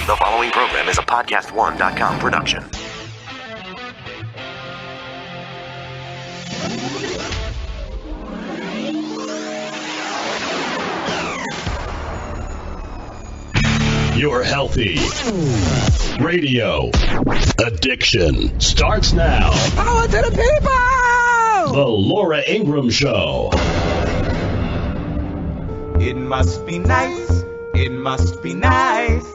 The following program is a podcast1.com production. Your healthy radio addiction starts now. Power to the people! The Laura Ingraham Show. It must be nice, it must be nice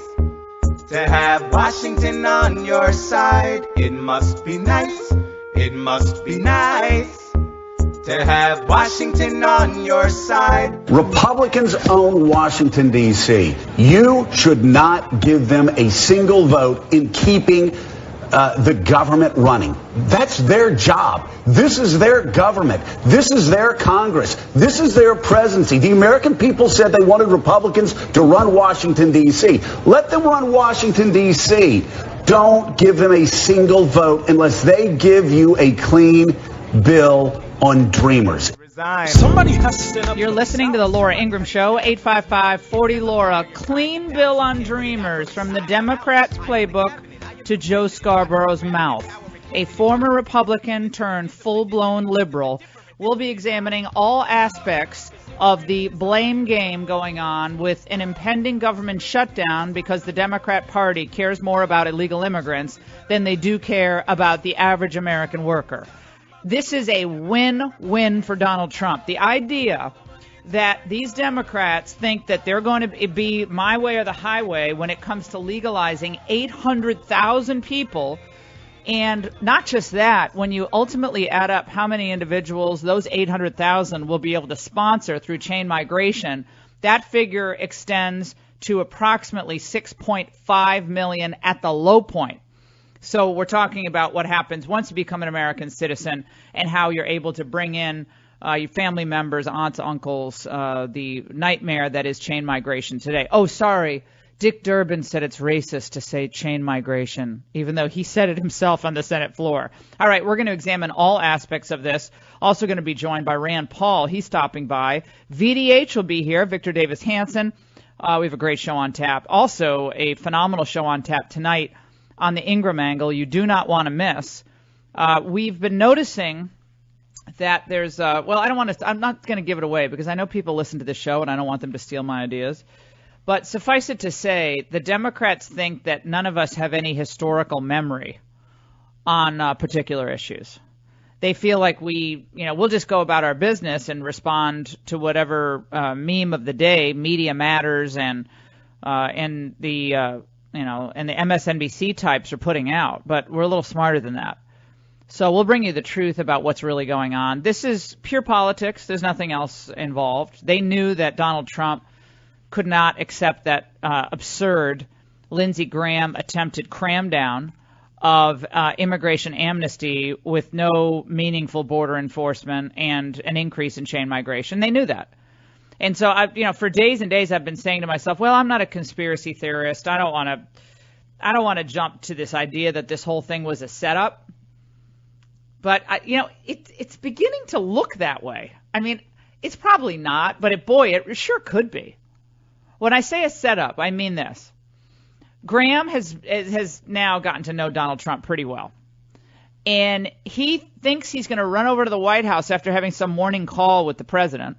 to have Washington on your side. It must be nice, it must be nice to have Washington on your side. Republicans own Washington, D.C. You should not give them a single vote in keeping the government running. That's their job. This is their government. This is their Congress. This is their presidency. The American people said they wanted Republicans to run Washington, D.C. Let them run Washington, D.C. Don't give them a single vote unless they give you a clean bill on Dreamers. Somebody has to stand up. You're listening to the Laura Ingraham Show, 855-40-LAURA. Clean bill on Dreamers, from the Democrats' playbook to Joe Scarborough's mouth. A former Republican turned full-blown liberal will be examining all aspects of the blame game going on with an impending government shutdown because the Democrat Party cares more about illegal immigrants than they do care about the average American worker. This is a win-win for Donald Trump. The idea that these Democrats think that they're going to be my way or the highway when it comes to legalizing 800,000 people. And not just that, when you ultimately add up how many individuals those 800,000 will be able to sponsor through chain migration, that figure extends to approximately 6.5 million at the low point. So we're talking about what happens once you become an American citizen and how you're able to bring in your family members, aunts, uncles, the nightmare that is chain migration today. Oh, sorry. Dick Durbin said it's racist to say chain migration, even though he said it himself on the Senate floor. All right, we're going to examine all aspects of this. Also going to be joined by Rand Paul. He's stopping by. VDH will be here, Victor Davis Hanson. We have a great show on tap. Also, a phenomenal show on tap tonight on the Ingraham angle you do not want to miss. We've been noticing that there's I'm not going to give it away because I know people listen to this show and I don't want them to steal my ideas. But suffice it to say, the Democrats think that none of us have any historical memory on particular issues. They feel like we'll just go about our business and respond to whatever meme of the day, Media Matters and the MSNBC types are putting out. But we're a little smarter than that. So we'll bring you the truth about what's really going on. This is pure politics. There's nothing else involved. They knew that Donald Trump could not accept that absurd Lindsey Graham attempted cram down of immigration amnesty with no meaningful border enforcement and an increase in chain migration. They knew that. And so, for days and days, I've been saying to myself, well, I'm not a conspiracy theorist. I don't want to jump to this idea that this whole thing was a setup. But, it's beginning to look that way. I mean, it's probably not, but it sure could be. When I say a setup, I mean this. Graham has now gotten to know Donald Trump pretty well. And he thinks he's going to run over to the White House after having some morning call with the president.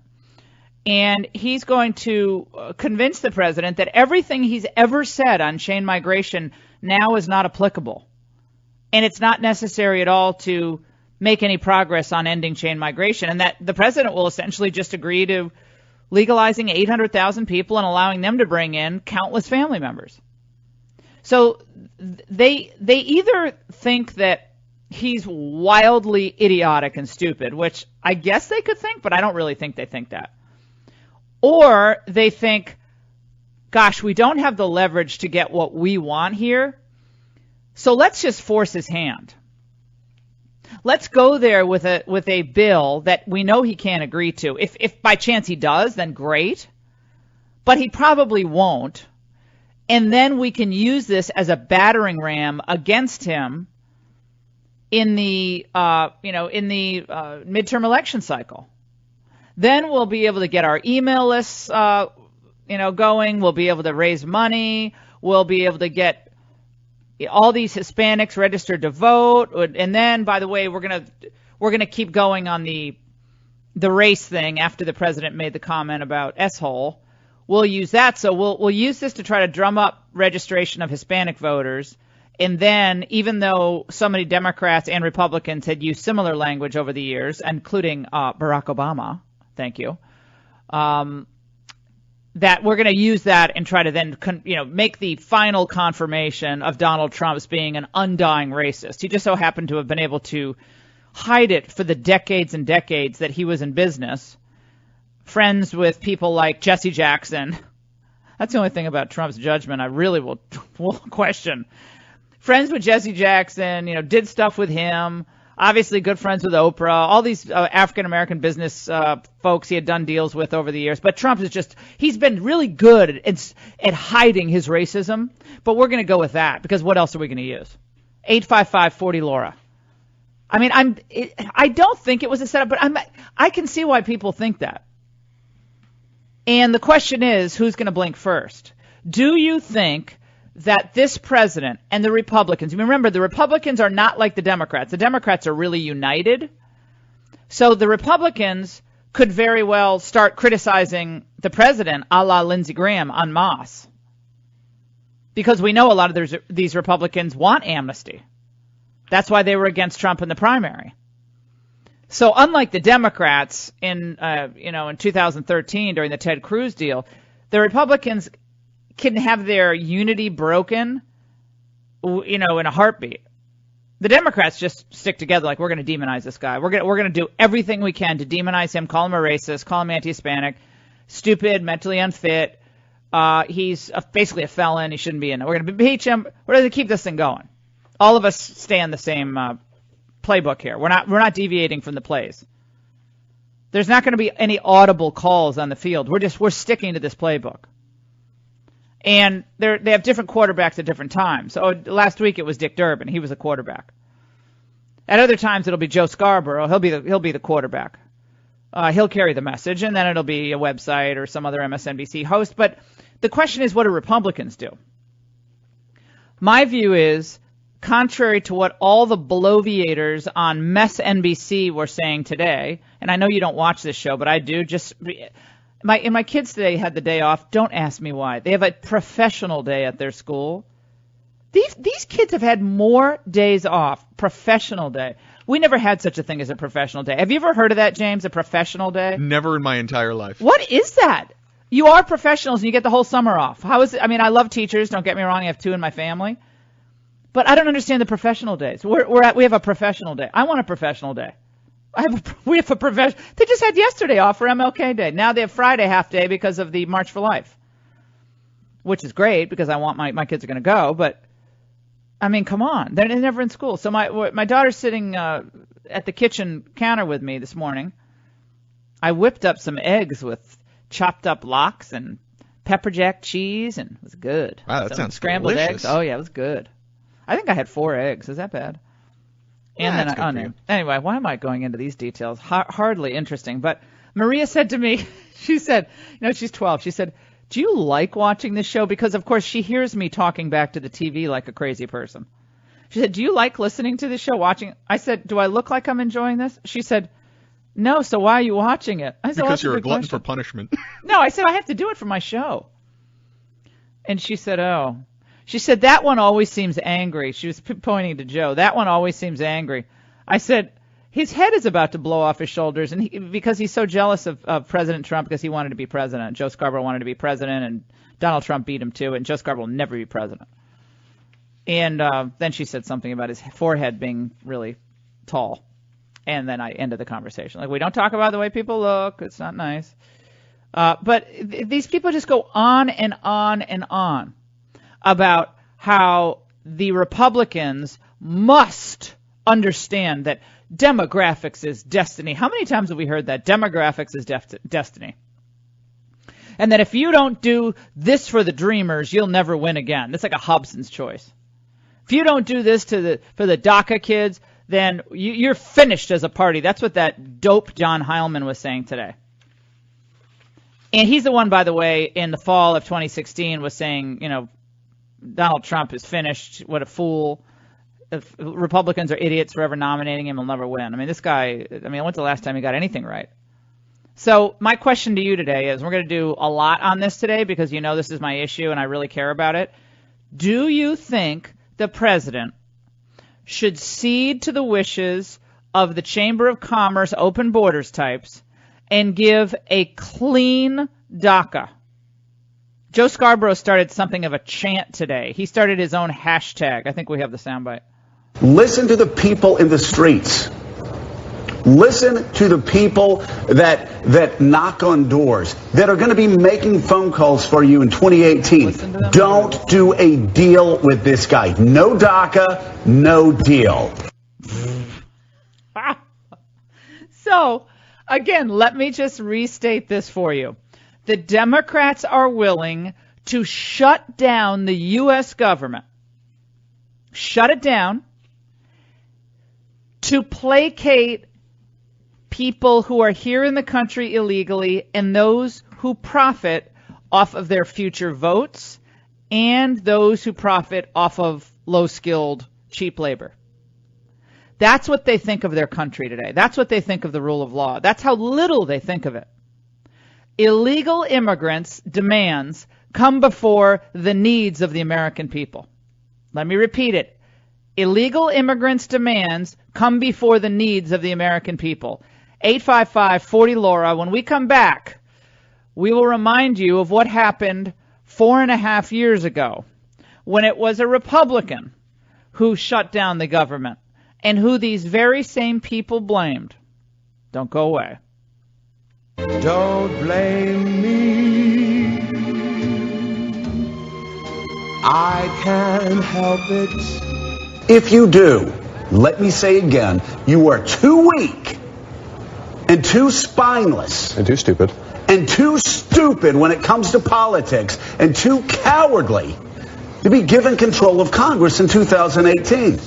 And he's going to convince the president that everything he's ever said on chain migration now is not applicable. And it's not necessary at all to make any progress on ending chain migration, and that the president will essentially just agree to legalizing 800,000 people and allowing them to bring in countless family members. So they either think that he's wildly idiotic and stupid, which I guess they could think, but I don't really think they think that. Or they think, gosh, we don't have the leverage to get what we want here, so let's just force his hand. Let's go there with a bill that we know he can't agree to. If by chance he does, then great. But he probably won't. And then we can use this as a battering ram against him in the midterm election cycle. Then we'll be able to get our email lists going. We'll be able to raise money. we'll be able to get all these Hispanics registered to vote. And then, by the way, we're gonna keep going on the race thing after the president made the comment about S-hole. We'll use that. So we'll use this to try to drum up registration of Hispanic voters. And then, even though so many Democrats and Republicans had used similar language over the years, including Barack Obama, thank you, that we're going to use that and try to then, make the final confirmation of Donald Trump's being an undying racist. He just so happened to have been able to hide it for the decades and decades that he was in business, friends with people like Jesse Jackson. That's the only thing about Trump's judgment I really will question. Friends with Jesse Jackson, did stuff with him. Obviously good friends with Oprah. All these African-American business folks he had done deals with over the years. But Trump he's been really good at hiding his racism. But we're going to go with that because what else are we going to use? 855-40-LAURA. I mean, I don't think it was a setup, but I can see why people think that. And the question is, who's going to blink first? Do you think that this president and the Republicans, remember, the Republicans are not like the Democrats. The Democrats are really united. So the Republicans could very well start criticizing the president a la Lindsey Graham en masse. Because we know a lot of these Republicans want amnesty. That's why they were against Trump in the primary. So unlike the Democrats in 2013 during the Ted Cruz deal, the Republicans can have their unity broken, in a heartbeat. The Democrats just stick together like, we're going to demonize this guy. We're going to do everything we can to demonize him, call him a racist, call him anti-Hispanic, stupid, mentally unfit. He's basically a felon. He shouldn't be in it. We're going to impeach him. We're going to keep this thing going. All of us stay on the same playbook here. We're not deviating from the plays. There's not going to be any audible calls on the field. We're sticking to this playbook. And they have different quarterbacks at different times. So last week it was Dick Durbin. He was a quarterback. At other times it'll be Joe Scarborough. He'll be the quarterback. He'll carry the message, and then it'll be a website or some other MSNBC host. But the question is, what do Republicans do? My view is, contrary to what all the bloviators on MSNBC were saying today, and I know you don't watch this show, but I do. My kids today had the day off. Don't ask me why. They have a professional day at their school. These kids have had more days off. Professional day. We never had such a thing as a professional day. Have you ever heard of that, James? A professional day? Never in my entire life. What is that? You are professionals and you get the whole summer off. How is it? I mean, I love teachers. Don't get me wrong. I have 2 in my family. But I don't understand the professional days. We have a professional day. I want a professional day. We have a professional. They just had yesterday off for MLK Day. Now they have Friday half day because of the March for Life, which is great because I want my kids are going to go. But I mean, come on, they're never in school. So my daughter's sitting at the kitchen counter with me this morning. I whipped up some eggs with chopped up lox and pepper jack cheese, and it was good. Wow, that sounds scrambled delicious. eggs. Oh yeah, it was good. I think I had 4 eggs. Is that bad? And Yeah, then that's good for you. Anyway, why am I going into these details? Hardly interesting. But Maria said to me, she said, she's 12. She said, do you like watching this show? Because, of course, she hears me talking back to the TV like a crazy person. She said, do you like listening to this show, watching? I said, do I look like I'm enjoying this? She said, no, so why are you watching it? I said, Because that's you're a good glutton question. for punishment. No, I said, I have to do it for my show. And she said, oh. She said, that one always seems angry. She was pointing to Joe. That one always seems angry. I said, his head is about to blow off his shoulders, and because he's so jealous of President Trump because he wanted to be president. Joe Scarborough wanted to be president, and Donald Trump beat him too, and Joe Scarborough will never be president. And then she said something about his forehead being really tall. And then I ended the conversation. Like, we don't talk about the way people look. It's not nice. But these people just go on and on and on about how the Republicans must understand that demographics is destiny. How many times have we heard that? Demographics is destiny. And that if you don't do this for the Dreamers, you'll never win again. That's like a Hobson's choice. If you don't do this for the DACA kids, then you're finished as a party. That's what that dope John Heilman was saying today. And he's the one, by the way, in the fall of 2016 was saying, Donald Trump is finished. What a fool. If Republicans are idiots for ever nominating him, he'll never win. I mean, this guy, when's the last time he got anything right? So my question to you today is, we're going to do a lot on this today because you know this is my issue and I really care about it. Do you think the president should cede to the wishes of the Chamber of Commerce open borders types and give a clean DACA? Joe Scarborough started something of a chant today. He started his own hashtag. I think we have the soundbite. Listen to the people in the streets. Listen to the people that knock on doors, that are going to be making phone calls for you in 2018. Don't do a deal with this guy. No DACA, no deal. So, again, let me just restate this for you. The Democrats are willing to shut down the U.S. government, shut it down, to placate people who are here in the country illegally and those who profit off of their future votes and those who profit off of low-skilled, cheap labor. That's what they think of their country today. That's what they think of the rule of law. That's how little they think of it. Illegal immigrants' demands come before the needs of the American people. Let me repeat it. Illegal immigrants' demands come before the needs of the American people. 855-40-LAURA. When we come back, we will remind you of what happened 4.5 years ago when it was a Republican who shut down the government and who these very same people blamed. Don't go away. Don't blame me. I can't help it. If you do, let me say again, you are too weak and too spineless And too stupid. and too stupid when it comes to politics and too cowardly to be given control of Congress in 2018.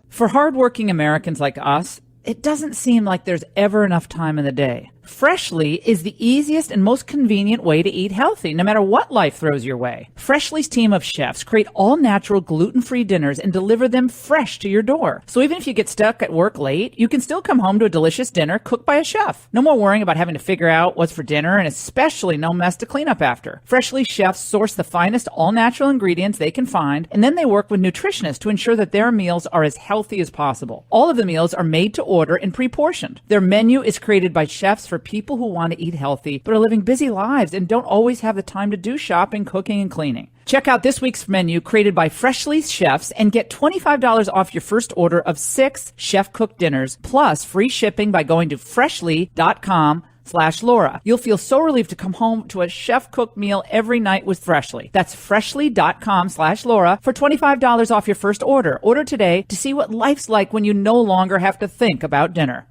For hardworking Americans like us, it doesn't seem like there's ever enough time in the day. Freshly is the easiest and most convenient way to eat healthy, no matter what life throws your way. Freshly's team of chefs create all-natural, gluten-free dinners and deliver them fresh to your door. So even if you get stuck at work late, you can still come home to a delicious dinner cooked by a chef. No more worrying about having to figure out what's for dinner, and especially no mess to clean up after. Freshly chefs source the finest all-natural ingredients they can find, and then they work with nutritionists to ensure that their meals are as healthy as possible. All of the meals are made to order and pre-portioned. Their menu is created by chefs for people who want to eat healthy but are living busy lives and don't always have the time to do shopping, cooking, and cleaning. Check out this week's menu created by Freshly's chefs and get $25 off your first order of 6 chef-cooked dinners plus free shipping by going to freshly.com/Laura. You'll feel so relieved to come home to a chef-cooked meal every night with Freshly. That's freshly.com/Laura for $25 off your first order. Order today to see what life's like when you no longer have to think about dinner.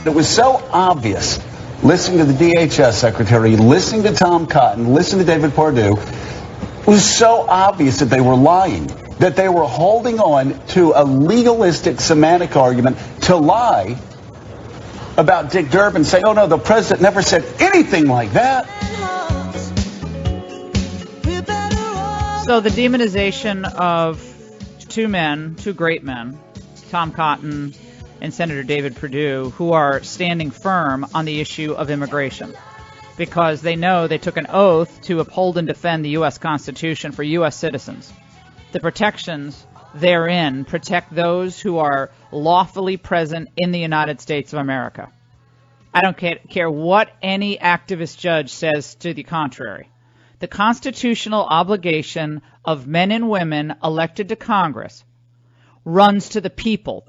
It was so obvious, listening to the DHS secretary, listening to Tom Cotton, listening to David Perdue, it was so obvious that they were lying, that they were holding on to a legalistic semantic argument to lie about Dick Durbin, saying, oh no, the president never said anything like that. So the demonization of two great men, Tom Cotton and Senator David Perdue, who are standing firm on the issue of immigration because they know they took an oath to uphold and defend the U.S. Constitution for U.S. citizens. The protections therein protect those who are lawfully present in the United States of America. I don't care what any activist judge says to the contrary. The constitutional obligation of men and women elected to Congress runs to the people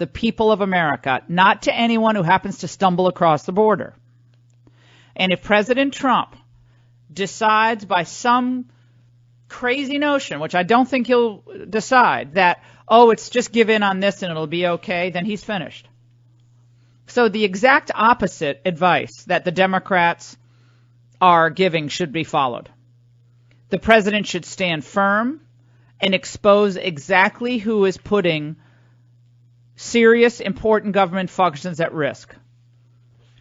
of America, not to anyone who happens to stumble across the border. And if President Trump decides by some crazy notion, which I don't think he'll decide, that, oh, it's just give in on this and it'll be okay, then he's finished. So the exact opposite advice that the Democrats are giving should be followed. The president should stand firm and expose exactly who is putting serious, important government functions at risk.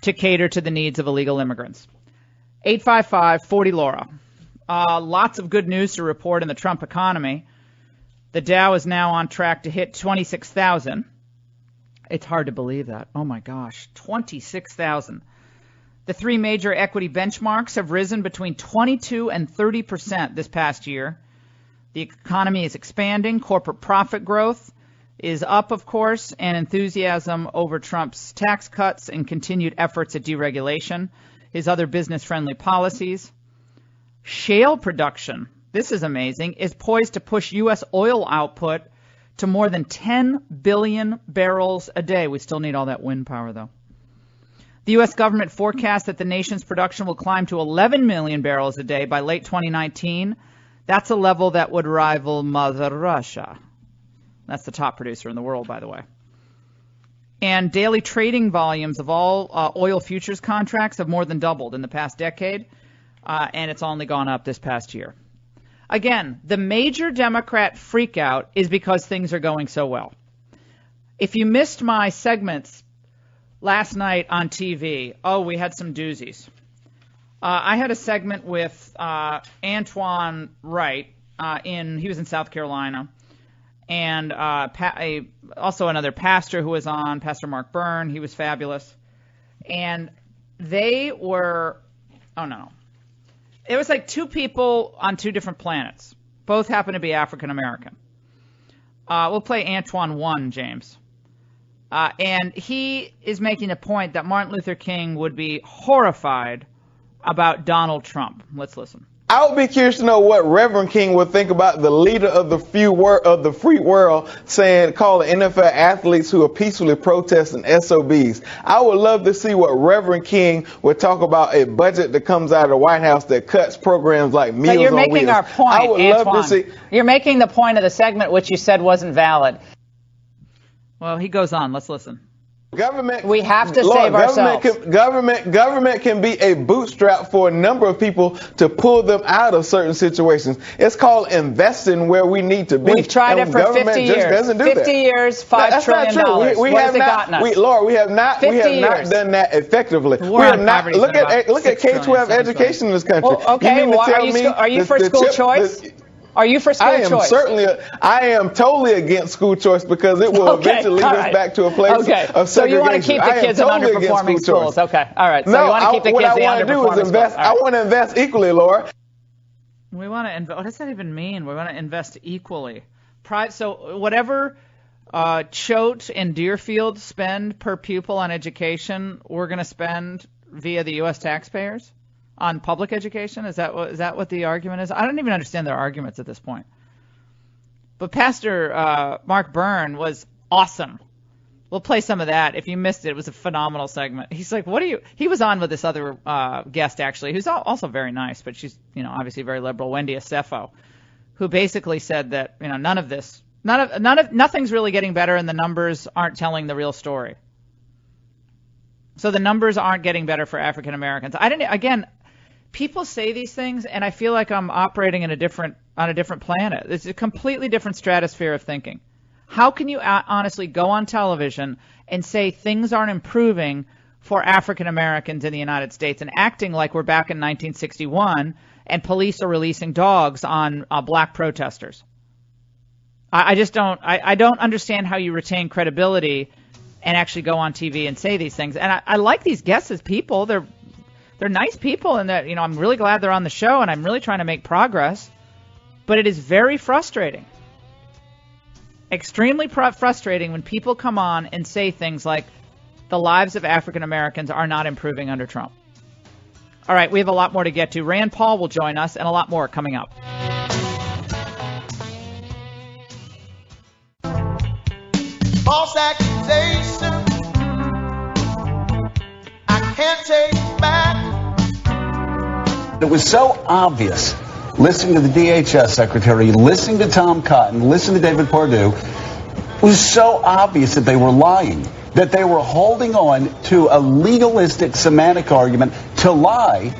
to cater to the needs of illegal immigrants. 855-40-LAURA. Lots of good news to report in the Trump economy. The Dow is now on track to hit 26,000. It's hard to believe that. Oh my gosh, 26,000. The three major equity benchmarks have risen between 22 and 30% this past year. The economy is expanding. Corporate profit growth is up, of course, and enthusiasm over Trump's tax cuts and continued efforts at deregulation, his other business-friendly policies. Shale production, this is amazing, is poised to push U.S. oil output to more than 10 billion barrels a day. We still need all that wind power, though. The U.S. government forecasts that the nation's production will climb to 11 million barrels a day by late 2019. That's a level that would rival Mother Russia. That's the top producer in the world, by the way. And daily trading volumes of all oil futures contracts have more than doubled in the past decade, and it's only gone up this past year. Again, the major Democrat freakout is because things are going so well. If you missed my segments last night on TV, we had some doozies. I had a segment with Antoine Wright. He was in South Carolina. And also another pastor who was on, Pastor Mark Byrne. He was fabulous. And they were, it was like two people on two different planets. Both happen to be African American. We'll play Antoine 1, James. And he is making a point that Martin Luther King would be horrified about Donald Trump. Let's listen. I would be curious to know what Reverend King would think about the leader of the free world calling NFL athletes who are peacefully protesting SOBs. I would love to see what Reverend King would talk about a budget that comes out of the White House that cuts programs like Meals on Wheels. But you're making our point, I would Antoine. love to see. You're making the point of the segment which you said wasn't valid. Well, he goes on. Let's listen. We have to save ourselves. Government can be a bootstrap for a number of people to pull them out of certain situations. It's called investing where we need to be. We've tried it for 50 years. 50 years, $5 trillion. We have not. Laura, we have not done that effectively. We have not. Look at K-12 education in this country. Well, okay, are you for school choice? Are you for school choice? I am totally against school choice because it will eventually lead us back to a place of segregation. So you want to keep the kids in underperforming schools. Okay. All right. So you want to keep the kids in underperforming schools. I want to invest equally, Laura. We want to invest. What does that even mean? We want to invest equally. So whatever Choate and Deerfield spend per pupil on education, we're going to spend via the U.S. taxpayers? On public education? Is that what the argument is? I don't even understand their arguments at this point. But Pastor Mark Byrne was awesome. We'll play some of that. If you missed it, it was a phenomenal segment. He's like, he was on with this other guest, actually, who's also very nice, but she's, obviously very liberal, Wendy Acefo, who basically said that, nothing's really getting better and the numbers aren't telling the real story. So the numbers aren't getting better for African Americans. People say these things, and I feel like I'm operating on a different planet. It's a completely different stratosphere of thinking. How can you honestly go on television and say things aren't improving for African Americans in the United States and acting like we're back in 1961 and police are releasing dogs on black protesters? I just don't. I don't understand how you retain credibility and actually go on TV and say these things. And I like these guests as people. They're nice people, and that I'm really glad they're on the show, and I'm really trying to make progress. But it is very frustrating, extremely frustrating when people come on and say things like the lives of African Americans are not improving under Trump. All right, we have a lot more to get to. Rand Paul will join us, and a lot more coming up. False accusation, I can't take back. It was so obvious, listening to the DHS secretary, listening to Tom Cotton, listening to David Perdue, it was so obvious that they were lying, that they were holding on to a legalistic semantic argument to lie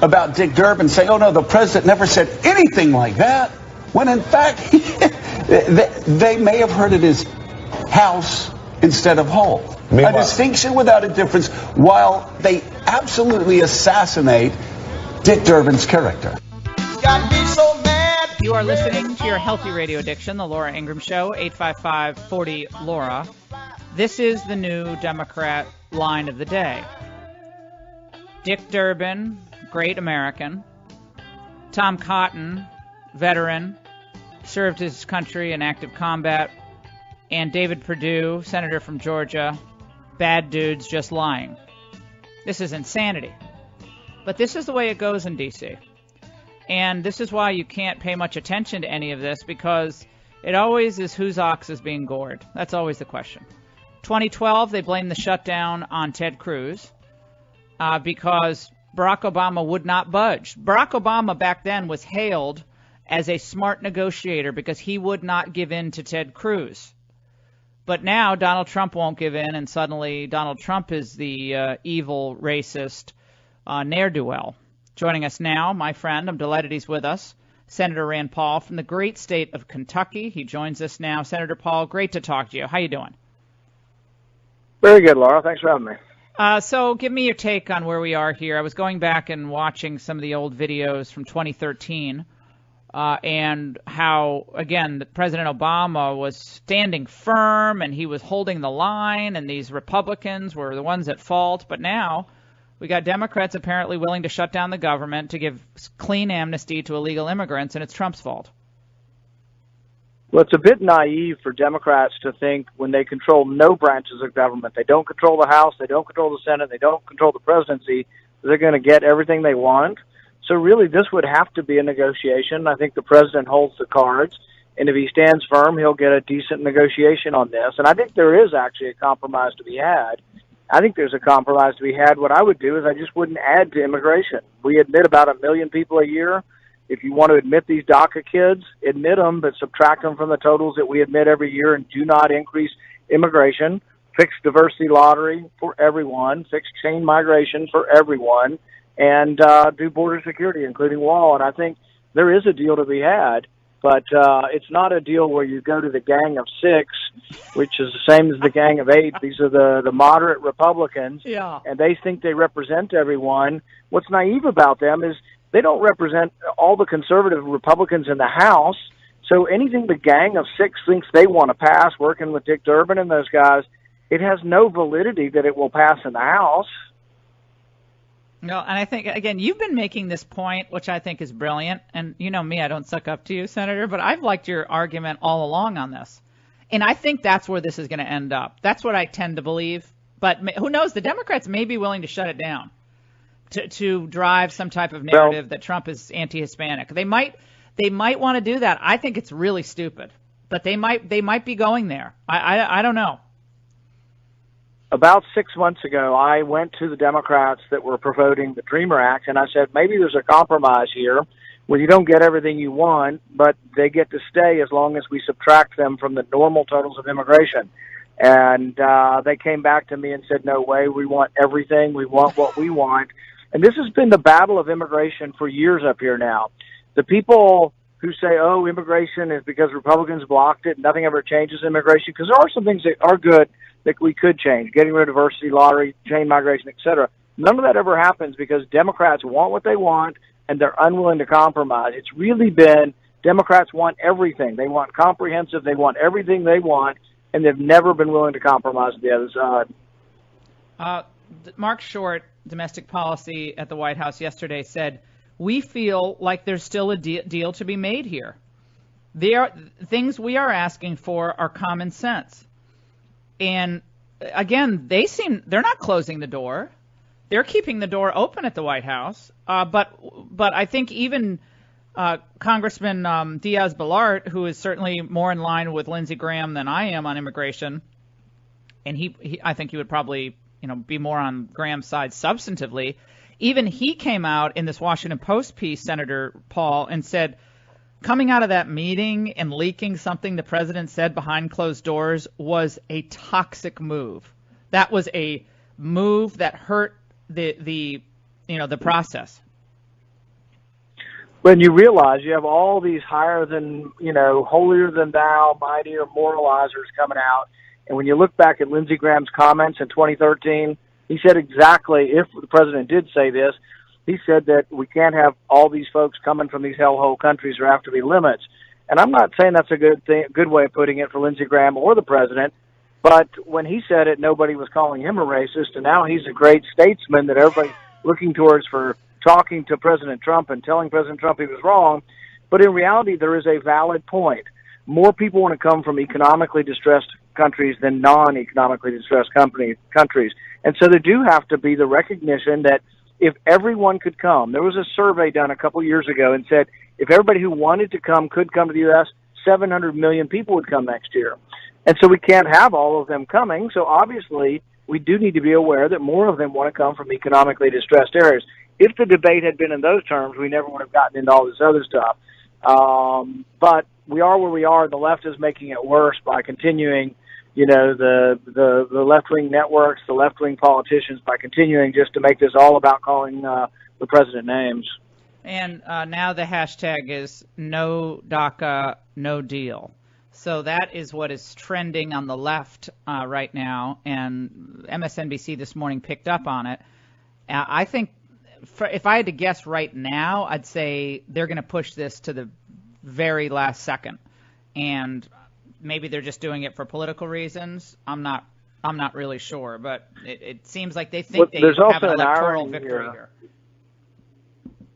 about Dick Durbin, saying, oh no, the president never said anything like that, when in fact they may have heard it as house instead of whole. A distinction without a difference, while they absolutely assassinate Dick Durbin's character. Got me so mad. You are listening to your Healthy Radio Addiction, the Laura Ingraham Show, 855-40-LAURA. This is the new Democrat line of the day. Dick Durbin, great American. Tom Cotton, veteran, served his country in active combat. And David Perdue, senator from Georgia, bad dudes just lying. This is insanity. But this is the way it goes in D.C. And this is why you can't pay much attention to any of this, because it always is whose ox is being gored. That's always the question. 2012, they blamed the shutdown on Ted Cruz because Barack Obama would not budge. Barack Obama back then was hailed as a smart negotiator because he would not give in to Ted Cruz. But now Donald Trump won't give in, and suddenly Donald Trump is the evil, racist ne'er-do-well. Joining us now, my friend, I'm delighted he's with us, Senator Rand Paul from the great state of Kentucky. He joins us now. Senator Paul, great to talk to you. How you doing? Very good, Laura. Thanks for having me. So give me your take on where we are here. I was going back and watching some of the old videos from 2013. And how, again, President Obama was standing firm and he was holding the line, and these Republicans were the ones at fault. But now we got Democrats apparently willing to shut down the government to give clean amnesty to illegal immigrants, and it's Trump's fault. Well, it's a bit naive for Democrats to think when they control no branches of government, they don't control the House, they don't control the Senate, they don't control the presidency, they're going to get everything they want. So really, this would have to be a negotiation. I think the president holds the cards, and if he stands firm, he'll get a decent negotiation on this. And I think there is actually a compromise to be had. I think there's a compromise to be had. What I would do is I just wouldn't add to immigration. We admit about 1 million people a year. If you want to admit these DACA kids, admit them, but subtract them from the totals that we admit every year, and do not increase immigration. Fix diversity lottery for everyone. Fix chain migration for everyone. And do border security, including wall. And I think there is a deal to be had, but it's not a deal where you go to the Gang of Six, which is the same as the Gang of Eight. These are the moderate Republicans, and they think they represent everyone. What's naive about them is they don't represent all the conservative Republicans in the House, so anything the Gang of Six thinks they want to pass, working with Dick Durbin and those guys, it has no validity that it will pass in the House. No, and I think, again, you've been making this point, which I think is brilliant. And you know me, I don't suck up to you, Senator, but I've liked your argument all along on this. And I think that's where this is going to end up. That's what I tend to believe. But who knows? The Democrats may be willing to shut it down to drive some type of narrative that Trump is anti-Hispanic. They might want to do that. I think it's really stupid. But they might be going there. I don't know. About 6 months ago, I went to the Democrats that were promoting the Dreamer Act, and I said, maybe there's a compromise here where you don't get everything you want, but they get to stay as long as we subtract them from the normal totals of immigration. And they came back to me and said, no way, we want everything, we want what we want. And this has been the battle of immigration for years up here now. The people who say, oh, immigration is because Republicans blocked it, nothing ever changes immigration, because there are some things that are good that we could change, getting rid of diversity, lottery, chain migration, et cetera. None of that ever happens because Democrats want what they want, and they're unwilling to compromise. It's really been Democrats want everything. They want comprehensive. They want everything they want, and they've never been willing to compromise with the other side. Mark Short, domestic policy at the White House yesterday, said, we feel like there's still a deal to be made here. Things we are asking for are common sense. And again, they're not closing the door. They're keeping the door open at the White House. But I think even Congressman Diaz-Balart, who is certainly more in line with Lindsey Graham than I am on immigration, and I think he would probably be more on Graham's side substantively. Even he came out in this Washington Post piece, Senator Paul, and said, coming out of that meeting and leaking something the president said behind closed doors was a toxic move. That was a move that hurt the process. When you realize you have all these holier than thou, mightier moralizers coming out And when you look back at Lindsey Graham's comments in 2013, he said exactly, if the president did say this, he said that we can't have all these folks coming from these hellhole countries. There have to be limits. And I'm not saying that's a good way of putting it for Lindsey Graham or the president, but when he said it, nobody was calling him a racist, and now he's a great statesman that everybody's looking towards for talking to President Trump and telling President Trump he was wrong. But in reality, there is a valid point. More people want to come from economically distressed countries than non-economically distressed countries. And so there do have to be the recognition that if everyone could come, there was a survey done a couple years ago and said if everybody who wanted to come could come to the U.S., 700 million people would come next year. And so we can't have all of them coming. So obviously we do need to be aware that more of them want to come from economically distressed areas. If the debate had been in those terms, we never would have gotten into all this other stuff. But we are where we are. The left is making it worse by continuing, the left-wing networks, the left-wing politicians, by continuing just to make this all about calling the president names. And now the hashtag is no DACA, no deal. So that is what is trending on the left right now, and MSNBC this morning picked up on it. I think if I had to guess right now, I'd say they're going to push this to the very last second, and maybe they're just doing it for political reasons. I'm not really sure, but it seems like they think they have an electoral victory here.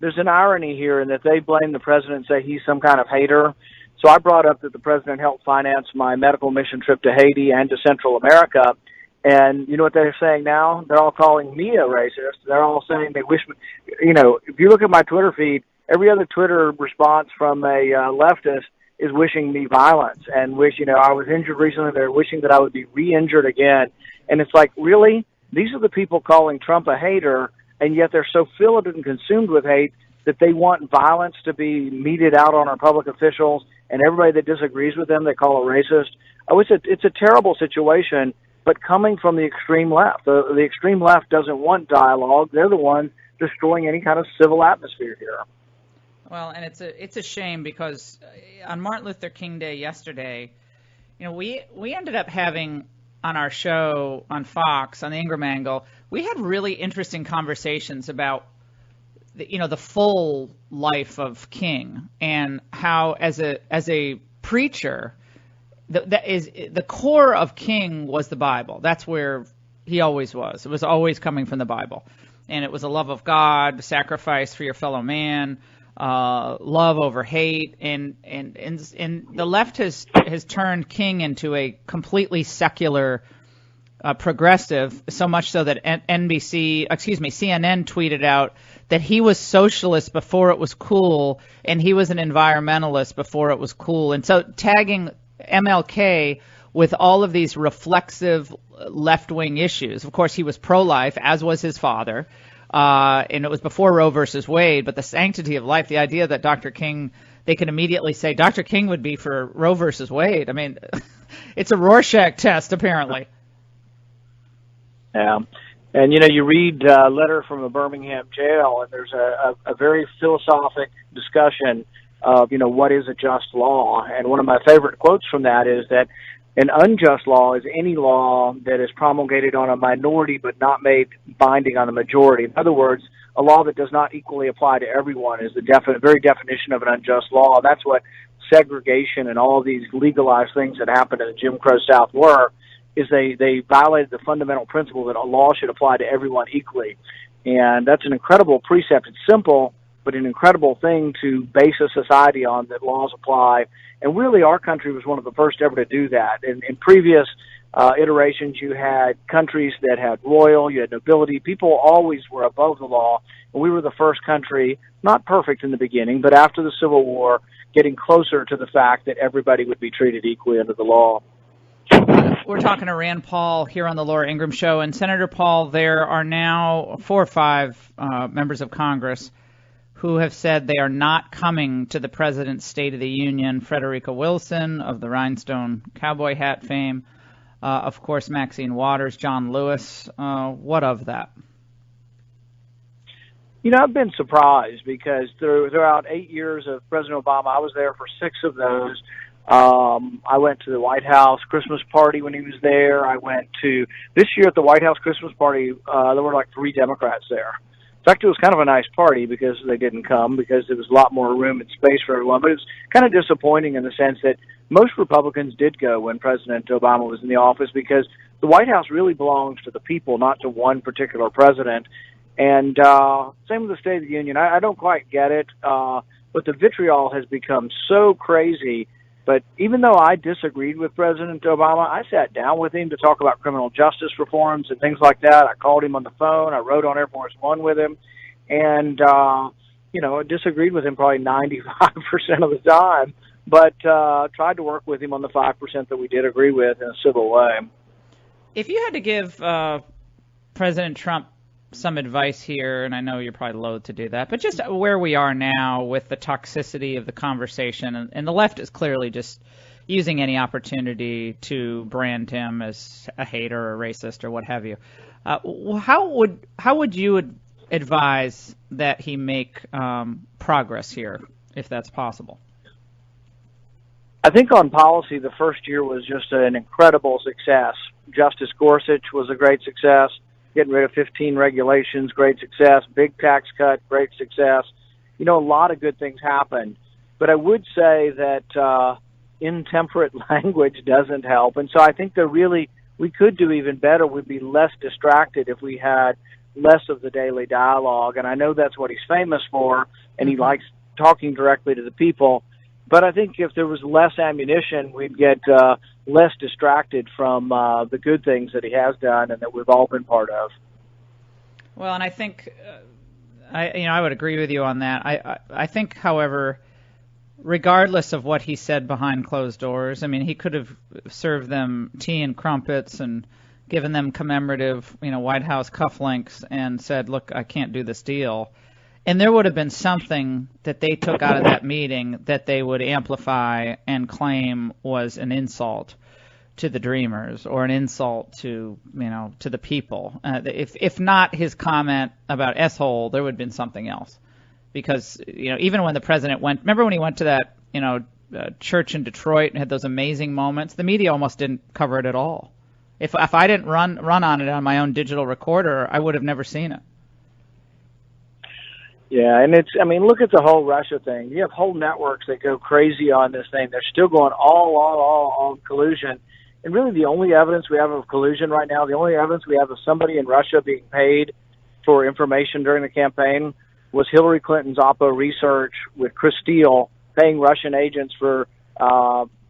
There's an irony here in that they blame the president and say he's some kind of hater. So I brought up that the president helped finance my medical mission trip to Haiti and to Central America. And you know what they're saying now? They're all calling me a racist. They're all saying they wish, if you look at my Twitter feed, every other Twitter response from a leftist is wishing me violence and I was injured recently. They're wishing that I would be re-injured again. And it's like, really? These are the people calling Trump a hater, and yet they're so filled and consumed with hate that they want violence to be meted out on our public officials, and everybody that disagrees with them they call a racist. It's a terrible situation, but coming from the extreme left. The extreme left doesn't want dialogue. They're the ones destroying any kind of civil atmosphere here. Well, and it's a shame because on Martin Luther King Day yesterday, we ended up having on our show on Fox, on the Ingraham Angle, we had really interesting conversations about the full life of King and how as a preacher, the core of King was the Bible. That's where he always was. It was always coming from the Bible, and it was a love of God, sacrifice for your fellow man, love over hate, and the left has turned King into a completely secular progressive, so much so that CNN tweeted out that he was socialist before it was cool, and he was an environmentalist before it was cool. And so tagging MLK with all of these reflexive left-wing issues. Of course, he was pro-life, as was his father, and it was before Roe versus Wade, but the sanctity of life, the idea that Dr. King, they can immediately say Dr. King would be for Roe versus Wade. I mean, it's a Rorschach test, apparently. Yeah. And, you read a letter from a Birmingham jail, and there's a very philosophic discussion of, what is a just law. And one of my favorite quotes from that is that an unjust law is any law that is promulgated on a minority but not made binding on the majority. In other words, a law that does not equally apply to everyone is the very definition of an unjust law. That's what segregation and all these legalized things that happened in the Jim Crow South were. Is they violated the fundamental principle that a law should apply to everyone equally. And that's an incredible precept. It's simple, but an incredible thing to base a society on, that laws apply. And really, our country was one of the first ever to do that. In previous iterations, you had countries that had royal, you had nobility. People always were above the law. And we were the first country, not perfect in the beginning, but after the Civil War, getting closer to the fact that everybody would be treated equally under the law. We're talking to Rand Paul here on the Laura Ingraham Show. And Senator Paul, there are now 4 or 5 members of Congress who have said they are not coming to the President's State of the Union. Frederica Wilson of the rhinestone cowboy hat fame. Of course, Maxine Waters, John Lewis. What of that? I've been surprised because throughout 8 years of President Obama, I was there for 6 of those. I went to the White House Christmas party when he was there. I went to this year at the White House Christmas party. There were like 3 Democrats there. In fact, it was kind of a nice party because they didn't come because there was a lot more room and space for everyone. But it was kind of disappointing in the sense that most Republicans did go when President Obama was in the office because the White House really belongs to the people, not to one particular president. And same with the State of the Union. I don't quite get it, but the vitriol has become so crazy. But even though I disagreed with President Obama, I sat down with him to talk about criminal justice reforms and things like that. I called him on the phone. I rode on Air Force One with him. And, I disagreed with him probably 95% of the time, but tried to work with him on the 5% that we did agree with in a civil way. If you had to give President Trump some advice here, and I know you're probably loath to do that, but just where we are now with the toxicity of the conversation, and the left is clearly just using any opportunity to brand him as a hater or a racist or what have you. How would you advise that he make progress here, if that's possible? I think on policy, the first year was just an incredible success. Justice Gorsuch was a great success. Getting rid of 15 regulations, great success. Big tax cut, great success. A lot of good things happened. But I would say that intemperate language doesn't help. And so I think we could do even better. We'd be less distracted if we had less of the daily dialogue. And I know that's what he's famous for, and he likes talking directly to the people. But I think if there was less ammunition, we'd get less distracted from the good things that he has done and that we've all been part of. Well, and I think I would agree with you on that. I think, however, regardless of what he said behind closed doors, I mean, he could have served them tea and crumpets and given them commemorative, White House cufflinks and said, "Look, I can't do this deal." And there would have been something that they took out of that meeting that they would amplify and claim was an insult to the Dreamers or an insult to, to the people. If not his comment about S-hole, there would have been something else. Because, even when the president remember when he went to that, church in Detroit and had those amazing moments, the media almost didn't cover it at all. If I didn't run on it on my own digital recorder, I would have never seen it. Yeah, and look at the whole Russia thing. You have whole networks that go crazy on this thing. They're still going all on collusion. And really the only evidence we have of collusion right now, the only evidence we have of somebody in Russia being paid for information during the campaign was Hillary Clinton's Oppo research with Chris Steele paying Russian agents for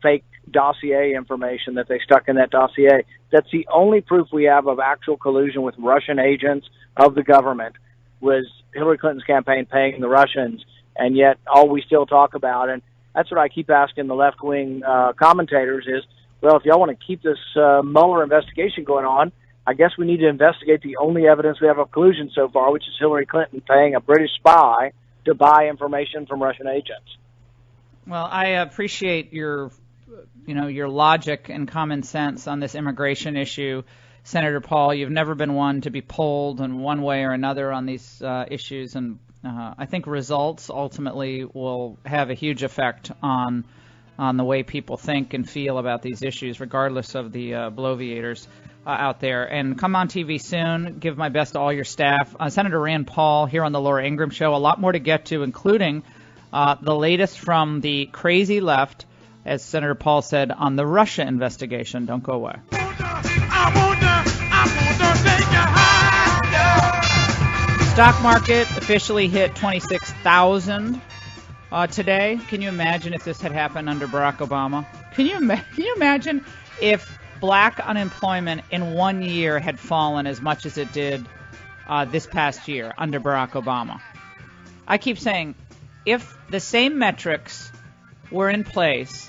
fake dossier information that they stuck in that dossier. That's the only proof we have of actual collusion with Russian agents of the government was Hillary Clinton's campaign paying the Russians, and yet all we still talk about, and that's what I keep asking the left-wing commentators is, well, if y'all want to keep this Mueller investigation going on, I guess we need to investigate the only evidence we have of collusion so far, which is Hillary Clinton paying a British spy to buy information from Russian agents. Well, I appreciate your logic and common sense on this immigration issue. Senator Paul, you've never been one to be pulled in one way or another on these issues, and I think results ultimately will have a huge effect on the way people think and feel about these issues, regardless of the bloviators out there. And come on TV soon. Give my best to all your staff. Senator Rand Paul here on the Laura Ingraham Show. A lot more to get to, including the latest from the crazy left, as Senator Paul said, on the Russia investigation. Don't go away. Stock market officially hit 26,000 today. Can you imagine if this had happened under Barack Obama? Can you imagine if black unemployment in 1 year had fallen as much as it did this past year under Barack Obama? I keep saying, if the same metrics were in place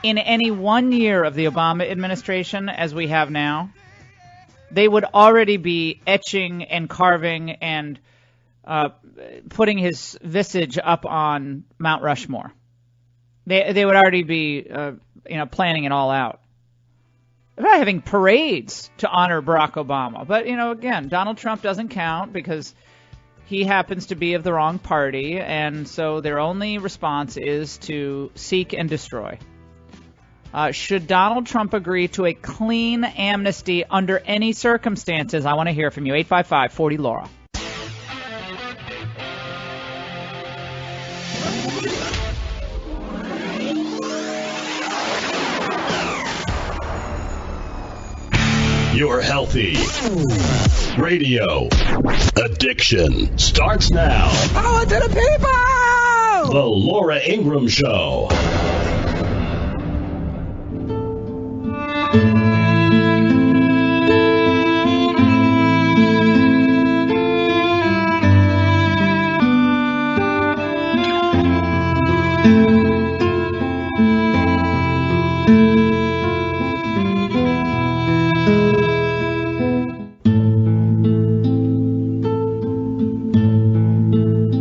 in any 1 year of the Obama administration as we have now, they would already be etching and carving and putting his visage up on Mount Rushmore. They would already be planning it all out. They're not having parades to honor Barack Obama. But, again, Donald Trump doesn't count because he happens to be of the wrong party, and so their only response is to seek and destroy. Should Donald Trump agree to a clean amnesty under any circumstances? I want to hear from you. 855-40-LAURA. Your healthy radio addiction starts now. Power to the people! The Laura Ingraham Show.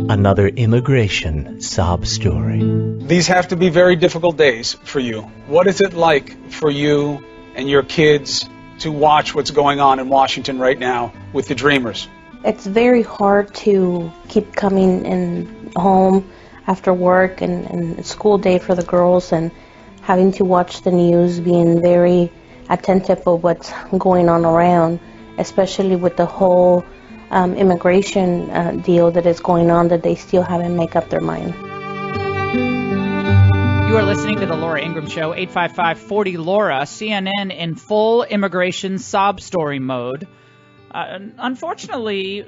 Another immigration sob story. These have to be very difficult days for you. What is it like for you and your kids to watch what's going on in Washington right now with the Dreamers? It's very hard to keep coming in home after work and school day for the girls and having to watch the news, being very attentive of what's going on around, especially with the whole immigration deal that is going on, that they still haven't made up their mind. You are listening to the Laura Ingraham Show, 855-40-LAURA, CNN in full immigration sob story mode. Unfortunately,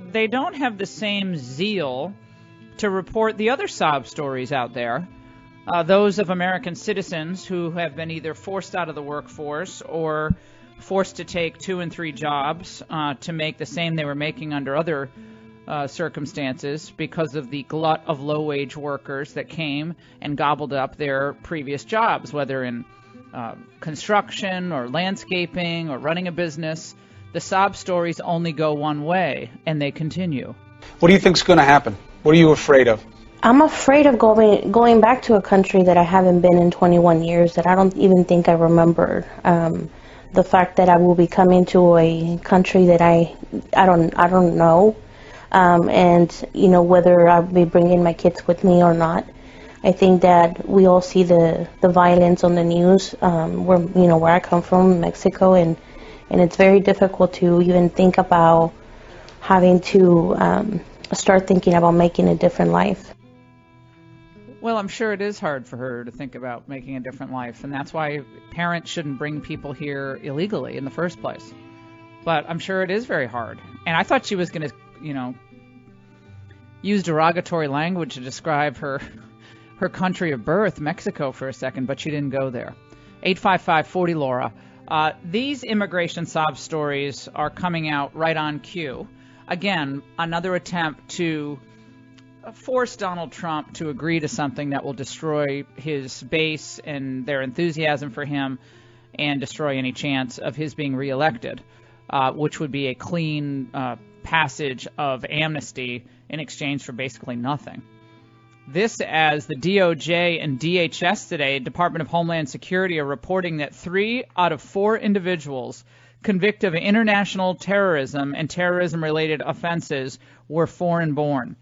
they don't have the same zeal to report the other sob stories out there, those of American citizens who have been either forced out of the workforce or forced to take 2 and 3 jobs to make the same they were making under other circumstances because of the glut of low-wage workers that came and gobbled up their previous jobs, whether in construction or landscaping or running a business. The sob stories only go one way, and they continue. What do you think's going to happen? What are you afraid of? I'm afraid of going back to a country that I haven't been in 21 years, that I don't even think I remember. The fact that I will be coming to a country that I don't know, and whether I'll be bringing my kids with me or not. I think that we all see the violence on the news where I come from, Mexico, and it's very difficult to even think about having to start thinking about making a different life. Well, I'm sure it is hard for her to think about making a different life, and that's why parents shouldn't bring people here illegally in the first place. But I'm sure it is very hard. And I thought she was going to, use derogatory language to describe her country of birth, Mexico, for a second, but she didn't go there. 855-40-LAURA. These immigration sob stories are coming out right on cue. Again, another attempt to force Donald Trump to agree to something that will destroy his base and their enthusiasm for him and destroy any chance of his being reelected, which would be a clean passage of amnesty in exchange for basically nothing. This as the DOJ and DHS today, Department of Homeland Security, are reporting that 3 out of 4 individuals convicted of international terrorism and terrorism-related offenses were foreign-born.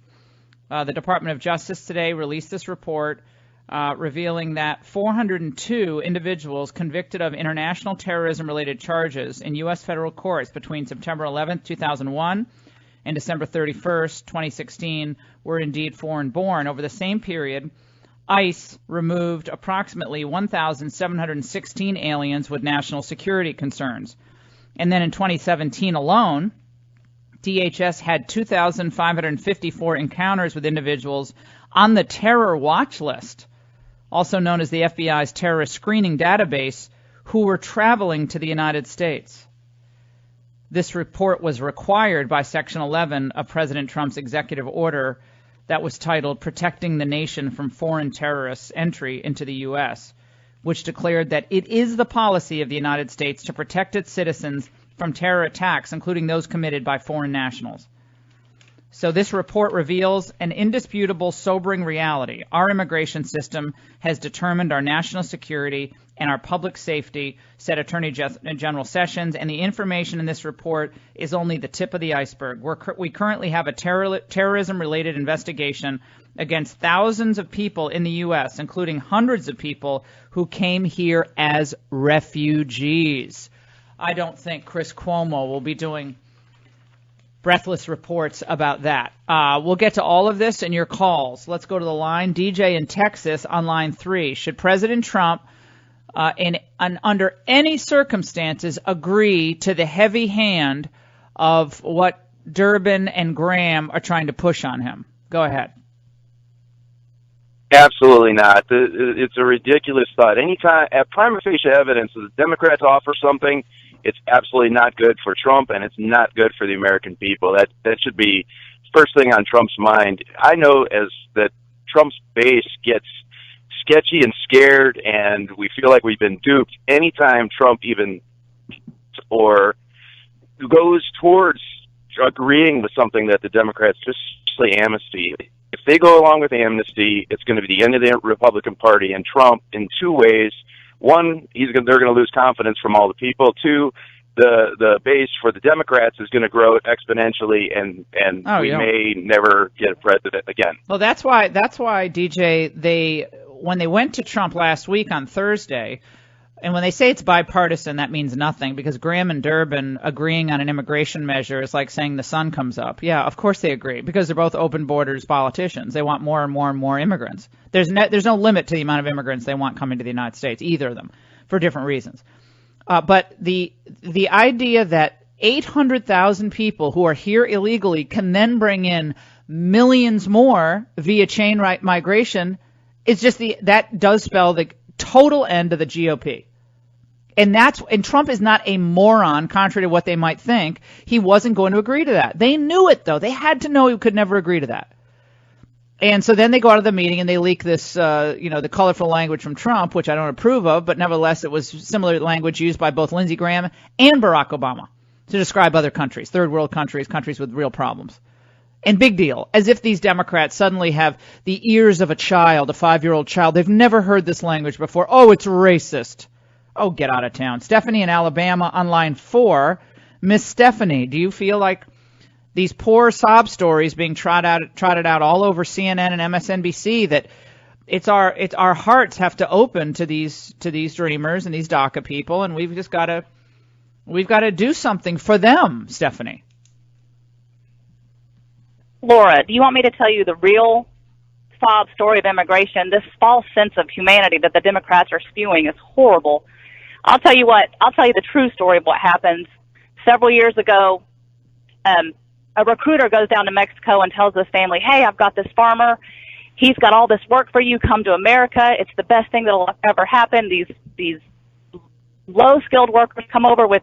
The Department of Justice today released this report revealing that 402 individuals convicted of international terrorism-related charges in U.S. federal courts between September 11, 2001 and December 31st, 2016 were indeed foreign-born. Over the same period, ICE removed approximately 1,716 aliens with national security concerns. And then in 2017 alone, DHS had 2,554 encounters with individuals on the terror watch list, also known as the FBI's terrorist screening database, who were traveling to the United States. This report was required by Section 11 of President Trump's executive order that was titled Protecting the Nation from Foreign Terrorists' Entry into the U.S., which declared that it is the policy of the United States to protect its citizens from terror attacks, including those committed by foreign nationals. So this report reveals an indisputable, sobering reality. Our immigration system has determined our national security and our public safety, said Attorney General Sessions, and the information in this report is only the tip of the iceberg. We currently have a terrorism-related investigation against thousands of people in the U.S., including hundreds of people who came here as refugees. I don't think Chris Cuomo will be doing breathless reports about that. We'll get to all of this in your calls. Let's go to the line. DJ in Texas on line 3. Should President Trump, under any circumstances, agree to the heavy hand of what Durbin and Graham are trying to push on him? Go ahead. Absolutely not. It's a ridiculous thought. Anytime, at prima facie evidence, the Democrats offer something, it's absolutely not good for Trump, and it's not good for the American people. That should be first thing on Trump's mind. I know that Trump's base gets sketchy and scared, and we feel like we've been duped anytime Trump even or goes towards agreeing with something that the Democrats just say amnesty. If they go along with amnesty, it's going to be the end of the Republican Party and Trump in two ways. One, they're going to lose confidence from all the people. Two, the base for the Democrats is going to grow exponentially, and we may never get a president again. Well, that's why DJ, when they went to Trump last week on Thursday, and when they say it's bipartisan, that means nothing, because Graham and Durbin agreeing on an immigration measure is like saying the sun comes up. Yeah, of course they agree, because they're both open borders politicians. They want more and more and more immigrants. There's no limit to the amount of immigrants they want coming to the United States, either of them, for different reasons. But the idea that 800,000 people who are here illegally can then bring in millions more via chain migration is just that does spell the total end of the GOP. And Trump is not a moron, contrary to what they might think. He wasn't going to agree to that. They knew it, though. They had to know he could never agree to that. And so then they go out of the meeting and they leak this, the colorful language from Trump, which I don't approve of, but nevertheless it was similar language used by both Lindsey Graham and Barack Obama to describe other countries, third world countries, countries with real problems. And big deal, as if these Democrats suddenly have the ears of a child, a 5-year-old child. They've never heard this language before. Oh, it's racist. Oh, get out of town. Stephanie in Alabama on line 4. Miss Stephanie, do you feel like these poor sob stories being trotted out all over CNN and MSNBC, that it's our hearts have to open to these dreamers and these DACA people, and we've got to do something for them, Stephanie? Laura, do you want me to tell you the real sob story of immigration? This false sense of humanity that the Democrats are spewing is horrible. I'll tell you the true story of what happened. Several years ago, a recruiter goes down to Mexico and tells this family, hey, I've got this farmer. He's got all this work for you. Come to America. It's the best thing that will ever happen. These low-skilled workers come over with,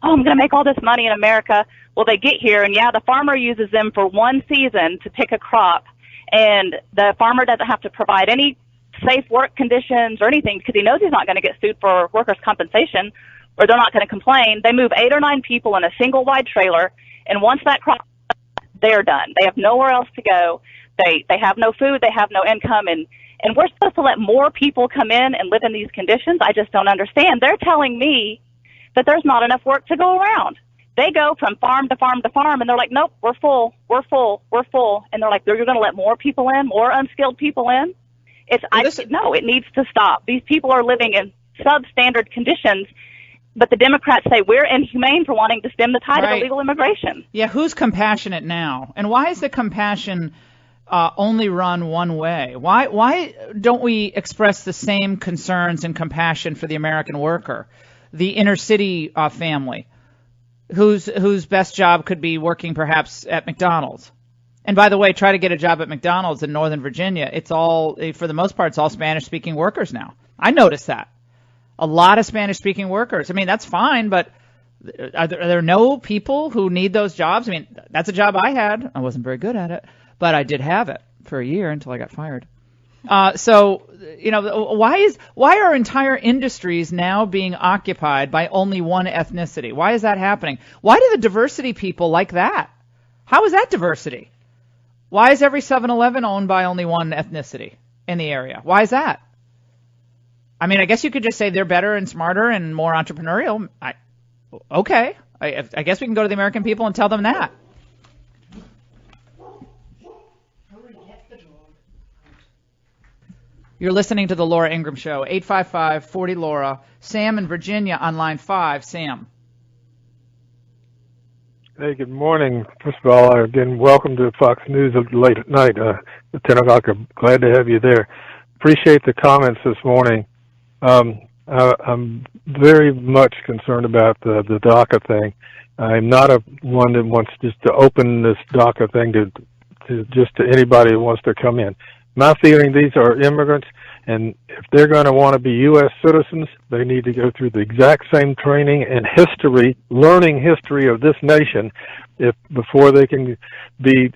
oh, I'm going to make all this money in America. Well, they get here, and the farmer uses them for one season to pick a crop, and the farmer doesn't have to provide any safe work conditions or anything because he knows he's not going to get sued for workers' compensation, or they're not going to complain. They move 8 or 9 people in a single wide trailer, and once that crop, they're done. They have nowhere else to go. They have no food. They have no income, and we're supposed to let more people come in and live in these conditions? I just don't understand. They're telling me that there's not enough work to go around. They go from farm to farm to farm, and they're like, nope, we're full. And they're like, you're going to let more people in, more unskilled people in? No, it needs to stop. These people are living in substandard conditions, but the Democrats say we're inhumane for wanting to stem the tide of illegal immigration. Yeah, who's compassionate now? And why is the compassion only run one way? Why don't we express the same concerns and compassion for the American worker, the inner city family, whose best job could be working perhaps at McDonald's? And by the way, try to get a job at McDonald's in Northern Virginia. It's all, for the most part, it's all Spanish-speaking workers now. I noticed that. A lot of Spanish-speaking workers. I mean, that's fine, but are there no people who need those jobs? I mean, that's a job I had. I wasn't very good at it, but I did have it for a year until I got fired. So, why are entire industries now being occupied by only one ethnicity? Why is that happening? Why do the diversity people like that? How is that diversity? Why is every 7-Eleven owned by only one ethnicity in the area? Why is that? I mean, I guess you could just say they're better and smarter and more entrepreneurial. Okay. I guess we can go to the American people and tell them that. You're listening to the Laura Ingraham Show, 855-40-LAURA. Sam in Virginia on line 5. Sam. Hey, good morning. First of all, again, welcome to Fox News late at night, at 10 o'clock. I'm glad to have you there. Appreciate the comments this morning. I'm very much concerned about the DACA thing. I'm not one that wants just to open this DACA thing to anybody who wants to come in. My feeling, these are immigrants, and if they're going to want to be U.S. citizens, they need to go through the exact same training and learning history of this nation before they can be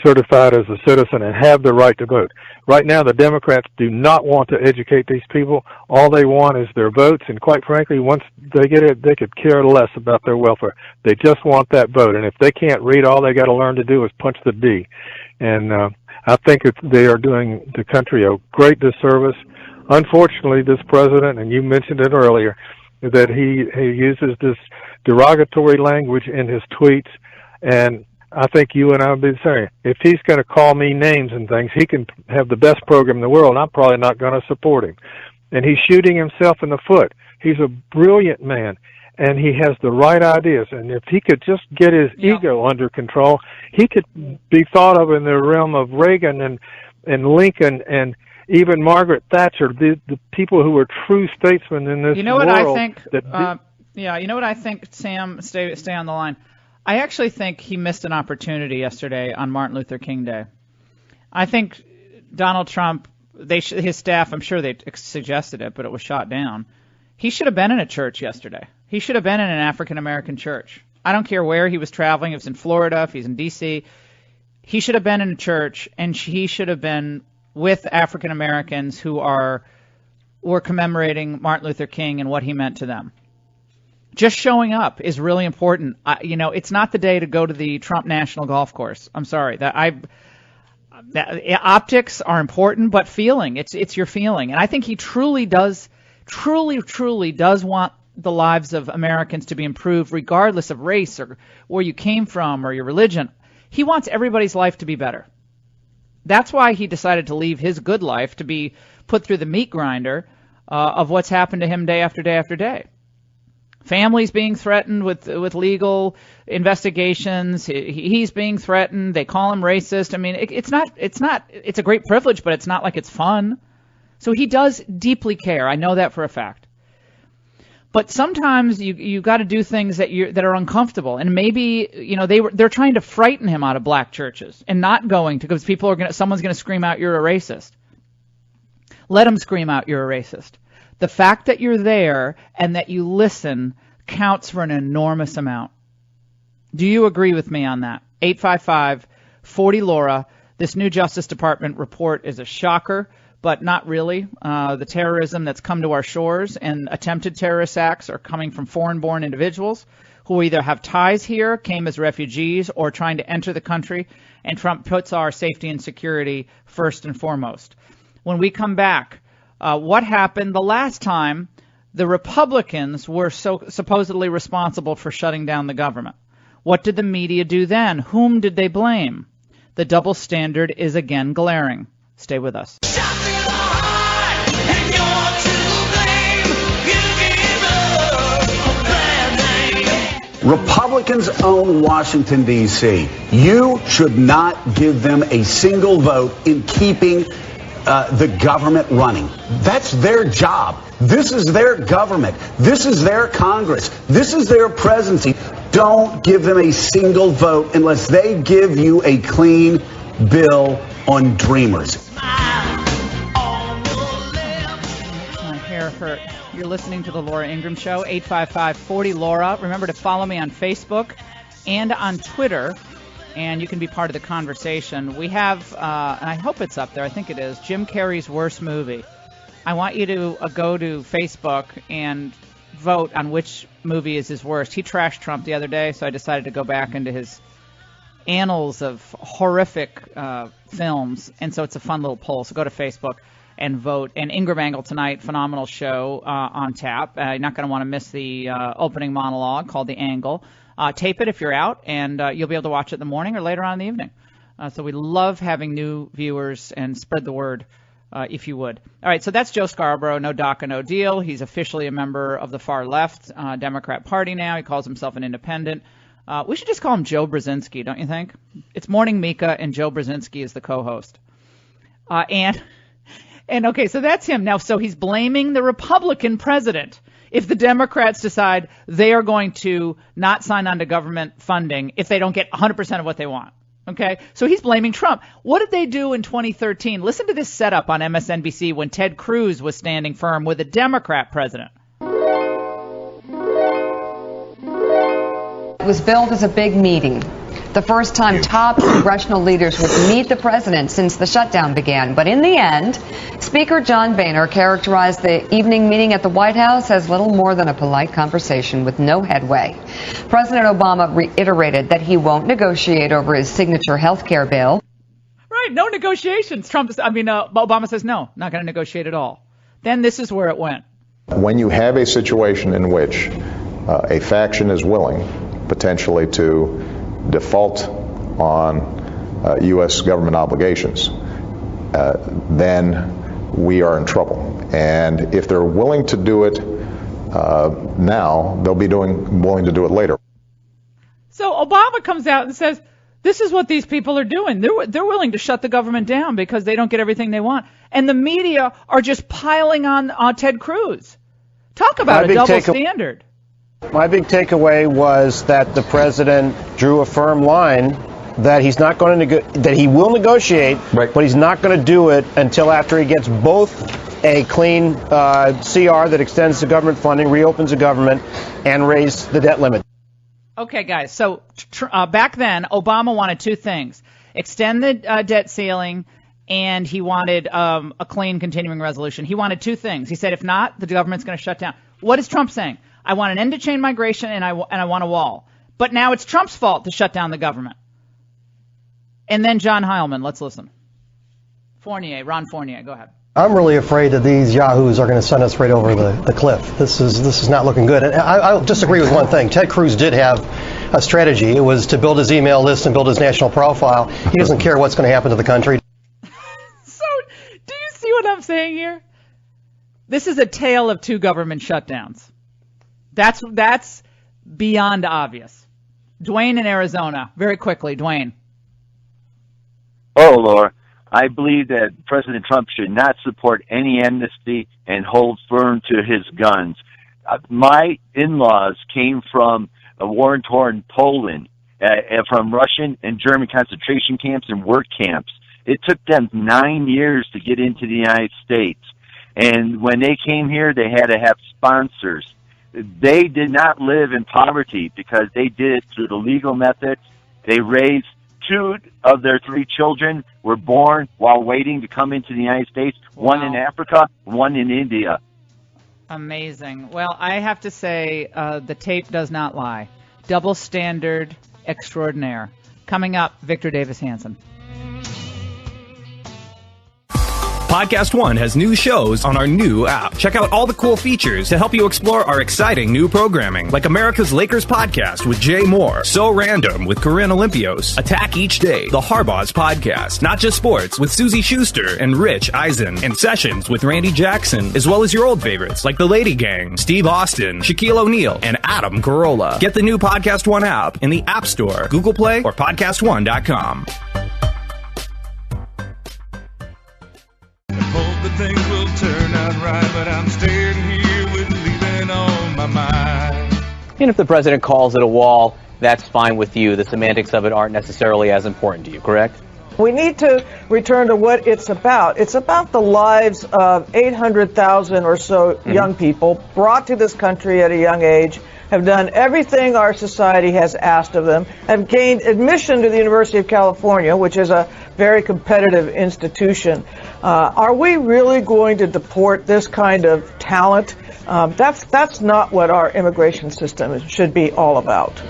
certified as a citizen and have the right to vote. Right now, the Democrats do not want to educate these people. All they want is their votes, and quite frankly, once they get it, they could care less about their welfare. They just want that vote, and if they can't read, all they got to learn to do is punch the D. And I think they are doing the country a great disservice. Unfortunately, this president, and you mentioned it earlier, that he uses this derogatory language in his tweets, and I think you and I would be the same. If he's going to call me names and things, he can have the best program in the world, and I'm probably not going to support him. And he's shooting himself in the foot. He's a brilliant man, and he has the right ideas. And if he could just get his ego under control, he could be thought of in the realm of Reagan and Lincoln and even Margaret Thatcher, the people who were true statesmen in this world. You know what I think? You know what I think, Sam? Stay on the line. I actually think he missed an opportunity yesterday on Martin Luther King Day. I think Donald Trump, his staff, I'm sure they suggested it, but it was shot down. He should have been in a church yesterday. He should have been in an African-American church. I don't care where he was traveling, if it's in Florida, if he's in D.C. He should have been in a church, and he should have been with African-Americans who were commemorating Martin Luther King and what he meant to them. Just showing up is really important. It's not the day to go to the Trump National Golf Course. I'm sorry. Optics are important, but feeling, it's your feeling. And I think he truly does want the lives of Americans to be improved regardless of race or where you came from or your religion. He wants everybody's life to be better. That's why he decided to leave his good life to be put through the meat grinder of what's happened to him day after day after day. Families being threatened with legal investigations. He's being threatened. They call him racist. I mean, it's a great privilege, but it's not like it's fun. So he does deeply care. I know that for a fact. But sometimes you got to do things that are uncomfortable, and maybe they're trying to frighten him out of black churches and not going to, because someone's going to scream out you're a racist. Let them scream out you're a racist. The fact that you're there and that you listen counts for an enormous amount. Do you agree with me on that? 855-40-LAURA. This new Justice Department report is a shocker, but not really. The terrorism that's come to our shores and attempted terrorist acts are coming from foreign-born individuals who either have ties here, came as refugees, or trying to enter the country, and Trump puts our safety and security first and foremost. When we come back, what happened the last time the Republicans were supposedly responsible for shutting down the government? What did the media do then? Whom did they blame? The double standard is again glaring. Stay with us. Republicans own Washington, D.C. You should not give them a single vote in keeping the government running. That's their job. This is their government. This is their Congress. This is their presidency. Don't give them a single vote unless they give you a clean bill on Dreamers. My hair hurt. You're listening to the Laura Ingraham Show, 855-40-LAURA. Remember to follow me on Facebook and on Twitter, and you can be part of the conversation. We have, and I hope it's up there, I think it is, Jim Carrey's worst movie. I want you to go to Facebook and vote on which movie is his worst. He trashed Trump the other day, so I decided to go back into his annals of horrific films, and so it's a fun little poll. So go to Facebook. and vote. And Ingraham Angle tonight, phenomenal show on tap. You're not going to want to miss the opening monologue called The Angle. Tape it if you're out, and you'll be able to watch it in the morning or later on in the evening. So we love having new viewers, and spread the word if you would. All right, so that's Joe Scarborough, no DACA, no deal. He's officially a member of the far left Democrat Party now. He calls himself an independent. We should just call him Joe Brzezinski, don't you think? It's Morning Mika, and Joe Brzezinski is the co-host. And okay, so that's him. Now, so he's blaming the Republican president if the Democrats decide they are going to not sign on to government funding if they don't get 100% of what they want. Okay, so he's blaming Trump. What did they do in 2013? Listen to this setup on MSNBC when Ted Cruz was standing firm with a Democrat president. It was billed as a big meeting. The first time top congressional leaders would meet the president since the shutdown began. But in the end, Speaker John Boehner characterized the evening meeting at the White House as little more than a polite conversation with no headway. President Obama reiterated that he won't negotiate over his signature health care bill. Right, no negotiations. Obama says no, not going to negotiate at all. Then this is where it went. When you have a situation in which a faction is willing potentially to default on U.S. government obligations, then we are in trouble. And if they're willing to do it now, they'll be willing to do it later. So Obama comes out and says, this is what these people are doing. They're willing to shut the government down because they don't get everything they want. And the media are just piling on Ted Cruz. Talk about a double standard. My big takeaway was that the president drew a firm line that he's not going to that he will negotiate, right, but he's not going to do it until after he gets both a clean CR that extends the government funding, reopens the government, and raise the debt limit. Okay, guys. So back then, Obama wanted two things: extend the debt ceiling, and he wanted a clean continuing resolution. He wanted two things. He said, if not, the government's going to shut down. What is Trump saying? I want an end to chain migration, and I want a wall. But now it's Trump's fault to shut down the government. And then John Heilman, let's listen. Ron Fournier, go ahead. I'm really afraid that these yahoos are going to send us right over the cliff. This is not looking good. And I'll disagree with one thing. Ted Cruz did have a strategy. It was to build his email list and build his national profile. He doesn't care what's going to happen to the country. So, do you see what I'm saying here? This is a tale of two government shutdowns. That's beyond obvious. Dwayne in Arizona, very quickly. Dwayne. Oh, Laura, I believe that President Trump should not support any amnesty and hold firm to his guns. My in-laws came from a war-torn Poland, from Russian and German concentration camps and work camps. It took them 9 years to get into the United States. And when they came here, they had to have sponsors. They did not live in poverty because they did it through the legal methods. They raised 2 of their 3 children were born while waiting to come into the United States, one in Africa, one in India. Amazing. Well, I have to say the tape does not lie. Double standard extraordinaire. Coming up, Victor Davis Hanson. Podcast One has new shows on our new app. Check out all the cool features to help you explore our exciting new programming, like America's Lakers podcast with Jay Moore, So Random with Corinne Olympios, Attack Each Day, The Harbaugh's podcast, Not Just Sports with Susie Schuster and Rich Eisen, and Sessions with Randy Jackson, as well as your old favorites like The Lady Gang, Steve Austin, Shaquille O'Neal, and Adam Carolla. Get the new Podcast One app in the App Store, Google Play, or podcastone.com. Things will turn out right, but I'm staying here with leaving on my mind. And if the president calls it a wall, that's fine with you. The semantics of it aren't necessarily as important to you, correct? We need to return to what it's about. It's about the lives of 800,000 or so young people brought to this country at a young age, have done everything our society has asked of them, have gained admission to the University of California, which is a very competitive institution. Are we really going to deport this kind of talent? That's not what our immigration system should be all about.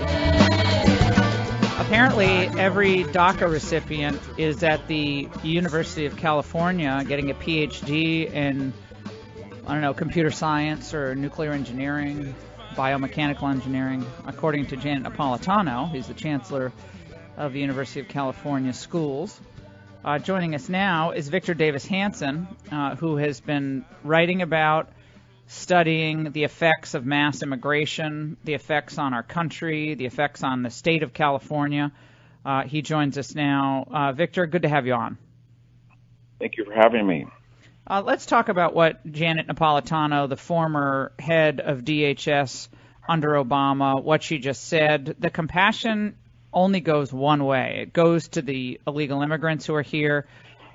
Apparently, every DACA recipient is at the University of California getting a PhD in, I don't know, computer science or nuclear engineering, biomechanical engineering, according to Janet Napolitano. He's the chancellor of the University of California Schools. Joining us now is Victor Davis Hanson, who has been writing about, studying the effects of mass immigration, the effects on our country, the effects on the state of California. He joins us now. Victor, good to have you on. Thank you for having me. Let's talk about what Janet Napolitano, the former head of DHS under Obama, what she just said. The compassion only goes one way. It goes to the illegal immigrants who are here,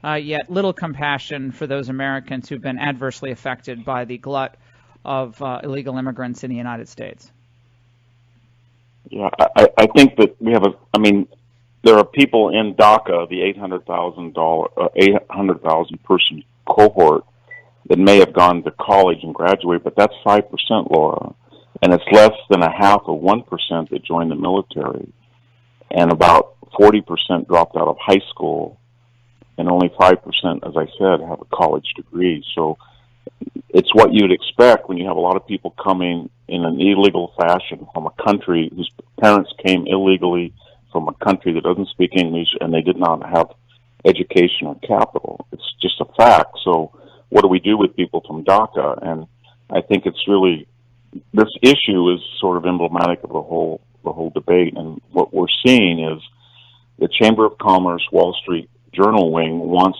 yet little compassion for those Americans who've been adversely affected by the glut of illegal immigrants in the United States. Yeah, I think that we have there are people in DACA, the 800,000 person cohort, that may have gone to college and graduate, but that's 5%, Laura, and it's less than 0.5% that joined the military, and about 40% dropped out of high school, and only 5%, as I said, have a college degree. So it's what you'd expect when you have a lot of people coming in an illegal fashion from a country whose parents came illegally from a country that doesn't speak English, and they did not have education or capital. It's just a fact. So what do we do with people from DACA? And I think it's really, this issue is sort of emblematic of the whole debate. And what we're seeing is the Chamber of Commerce, Wall Street Journal wing wants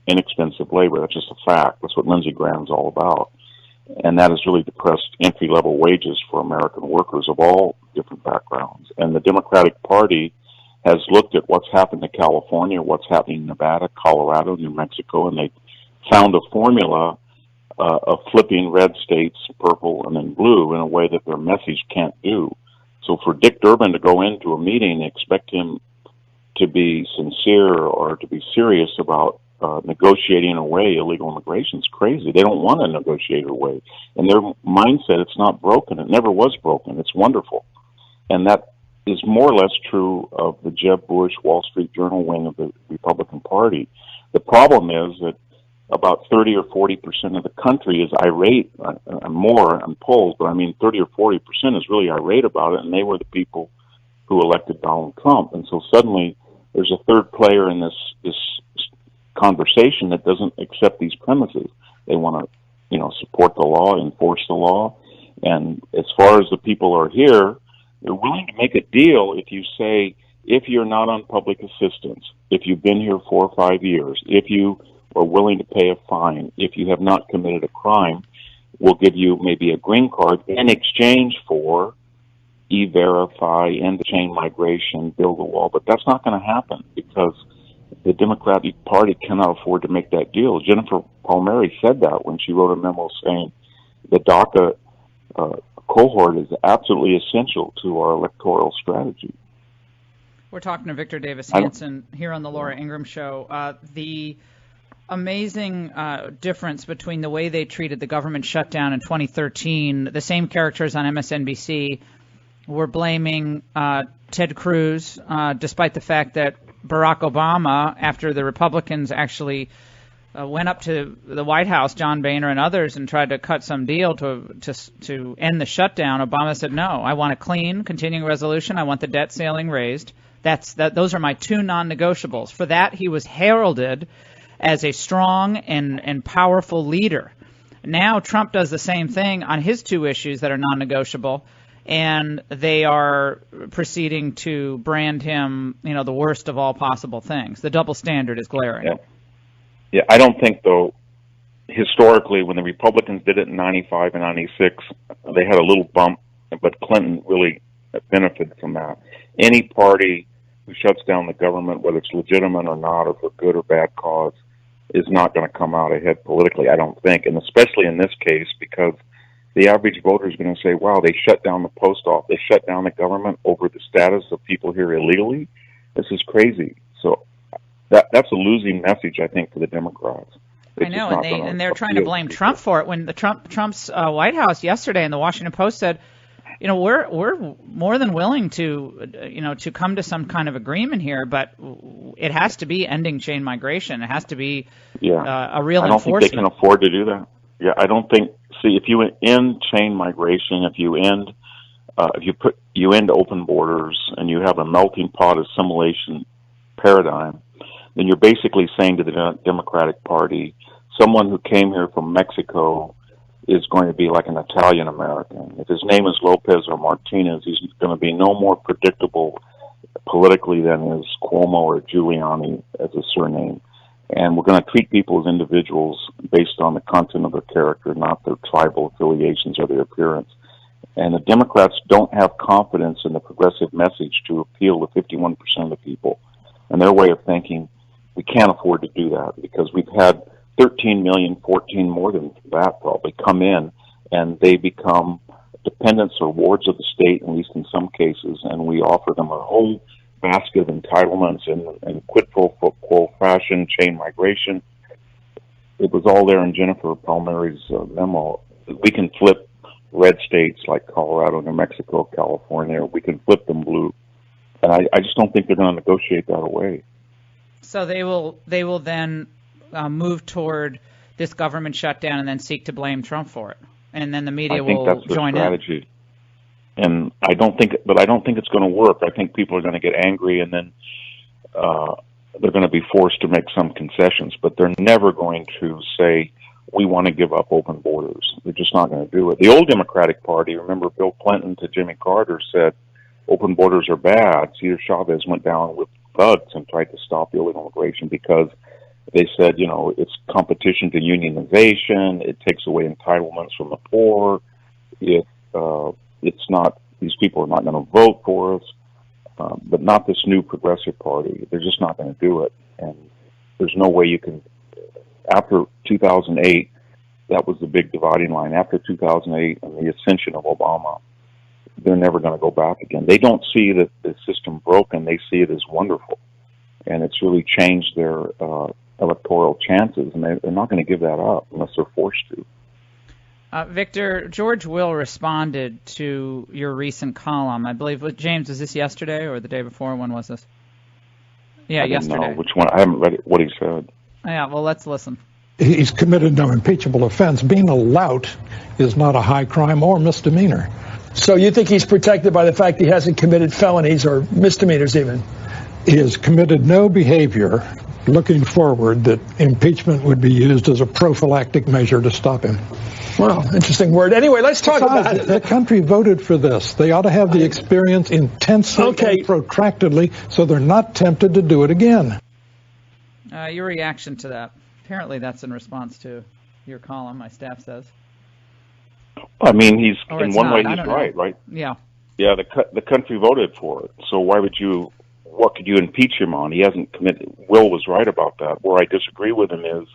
inexpensive labor. That's just a fact. That's what Lindsey Graham's all about. And that has really depressed entry-level wages for American workers of all different backgrounds. And the Democratic Party has looked at what's happened to California, what's happening in Nevada, Colorado, New Mexico, and they found a formula of flipping red states purple and then blue in a way that their message can't do. So for Dick Durbin to go into a meeting and expect him to be sincere or to be serious about negotiating away illegal immigration is crazy. They don't want to negotiate away. In their mindset, it's not broken. It never was broken. It's wonderful. And that is more or less true of the Jeb Bush Wall Street Journal wing of the Republican Party. The problem is that about 30 or 40% of the country is irate, more on polls, but 30 or 40% is really irate about it, and they were the people who elected Donald Trump. And so suddenly there's a third player in this conversation that doesn't accept these premises. They want to, support the law, enforce the law. And as far as the people are here, they're willing to make a deal if you say, if you're not on public assistance, if you've been here 4 or 5 years, if you are willing to pay a fine, if you have not committed a crime, we'll give you maybe a green card in exchange for E-Verify, end the chain migration, build a wall. But that's not going to happen because the Democratic Party cannot afford to make that deal. Jennifer Palmieri said that when she wrote a memo saying the DACA cohort is absolutely essential to our electoral strategy. We're talking to Victor Davis Hanson here on the Laura Ingraham Show. The amazing difference between the way they treated the government shutdown in 2013, the same characters on MSNBC were blaming Ted Cruz, despite the fact that Barack Obama, after the Republicans actually went up to the White House, John Boehner and others, and tried to cut some deal to end the shutdown, Obama said, no, I want a clean continuing resolution. I want the debt ceiling raised. Those are my two non-negotiables. For that, he was heralded as a strong and powerful leader. Now Trump does the same thing on his two issues that are non-negotiable, and they are proceeding to brand him, the worst of all possible things. The double standard is glaring. Yeah, I don't think, though, historically, when the Republicans did it in 95 and 96, they had a little bump, but Clinton really benefited from that. Any party who shuts down the government, whether it's legitimate or not, or for good or bad cause, is not going to come out ahead politically, I don't think, and especially in this case, because the average voter is going to say, wow, they shut down the post office, they shut down the government over the status of people here illegally. This is crazy. So that's a losing message, I think, for the Democrats. I know, and they're trying to blame Trump for it. When Trump's White House yesterday in the Washington Post said we're more than willing to, to come to some kind of agreement here, but it has to be ending chain migration. It has to be a real enforcement. I don't think they can afford to do that. Yeah, I don't think. See, if you end chain migration, if you end open borders, and you have a melting pot assimilation paradigm, then you're basically saying to the Democratic Party, someone who came here from Mexico is going to be like an Italian American. If his name is Lopez or Martinez, he's going to be no more predictable politically than is Cuomo or Giuliani as a surname. And we're going to treat people as individuals based on the content of their character, not their tribal affiliations or their appearance. And the Democrats don't have confidence in the progressive message to appeal to 51% of the people. And their way of thinking, we can't afford to do that because we've had 13 million, 14 more than that probably come in, and they become dependents or wards of the state, at least in some cases, and we offer them a whole basket of entitlements and quid pro quo fashion, chain migration. It was all there in Jennifer Palmieri's memo. We can flip red states like Colorado, New Mexico, California. We can flip them blue. And I just don't think they're going to negotiate that away. So they will then move toward this government shutdown and then seek to blame Trump for it, and then the media will join in. I think that's their strategy. And I don't think it's going to work. I think people are going to get angry, and then they're going to be forced to make some concessions. But they're never going to say, we want to give up open borders. They're just not going to do it. The old Democratic Party, remember Bill Clinton to Jimmy Carter said, open borders are bad. Cesar Chavez went down with thugs and tried to stop illegal immigration because they said, it's competition to unionization. It takes away entitlements from the poor. It's not, these people are not going to vote for us, but not this new progressive party. They're just not going to do it. And there's no way you can, after 2008, that was the big dividing line. After 2008 and the ascension of Obama, they're never going to go back again. They don't see that the system broken. They see it as wonderful. And it's really changed their electoral chances, and they're not going to give that up unless they're forced to. Victor, George Will responded to your recent column. I believe, James, was this yesterday or the day before? When was this? Yeah, yesterday. I don't know which one. I haven't read it, what he said. Yeah, well, let's listen. He's committed no impeachable offense. Being a lout is not a high crime or misdemeanor. So you think he's protected by the fact he hasn't committed felonies or misdemeanors even? He has committed no behavior looking forward that impeachment would be used as a prophylactic measure to stop him. Well, interesting word. Anyway, let's talk about it. The country voted for this. They ought to have the experience intensely and protractedly so they're not tempted to do it again. Your reaction to that? Apparently that's in response to your column, my staff says. I mean, he's in one way he's right? Yeah. Yeah, the country voted for it. So what could you impeach him on? He hasn't committed. Will was right about that. Where I disagree with him is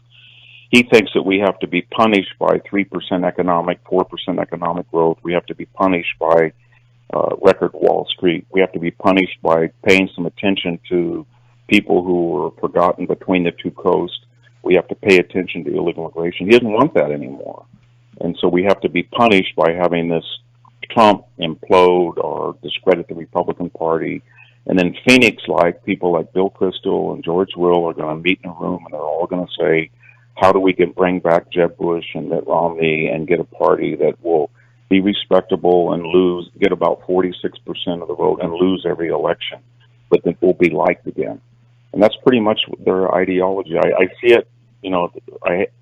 he thinks that we have to be punished by 3% 4% economic growth. We have to be punished by record Wall Street. We have to be punished by paying some attention to people who were forgotten between the two coasts. We have to pay attention to illegal immigration. He doesn't want that anymore. And so we have to be punished by having this Trump implode or discredit the Republican Party. And then Phoenix-like people like Bill Kristol and George Will are going to meet in a room and they're all going to say, how do we bring back Jeb Bush and Mitt Romney and get a party that will be respectable and get about 46% of the vote and lose every election, but that will be liked again. And that's pretty much their ideology. I see it,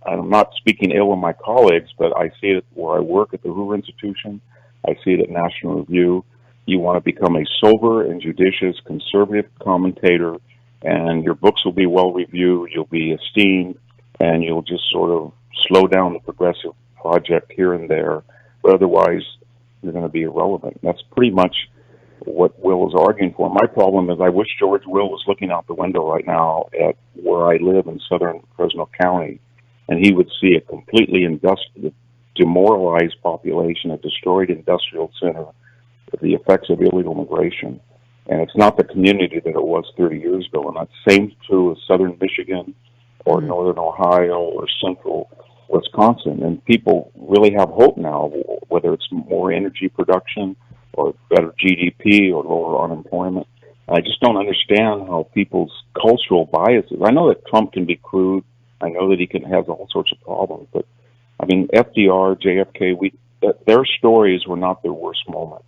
I'm not speaking ill of my colleagues, but I see it where I work at the Hoover Institution. I see it at National Review. You want to become a sober and judicious conservative commentator, and your books will be well reviewed, you'll be esteemed, and you'll just sort of slow down the progressive project here and there, but otherwise you're going to be irrelevant. That's pretty much what Will is arguing for. My problem is I wish George Will was looking out the window right now at where I live in southern Fresno County, and he would see a completely demoralized population, a destroyed industrial center, with the effects of illegal immigration. And it's not the community that it was 30 years ago, and that's same true as southern Michigan or northern Ohio or central Wisconsin. And people really have hope now, whether it's more energy production or better GDP or lower unemployment. I just don't understand how people's cultural biases. I know that Trump can be crude. I know that he can have all sorts of problems, but I mean, FDR, JFK, their stories were not their worst moments.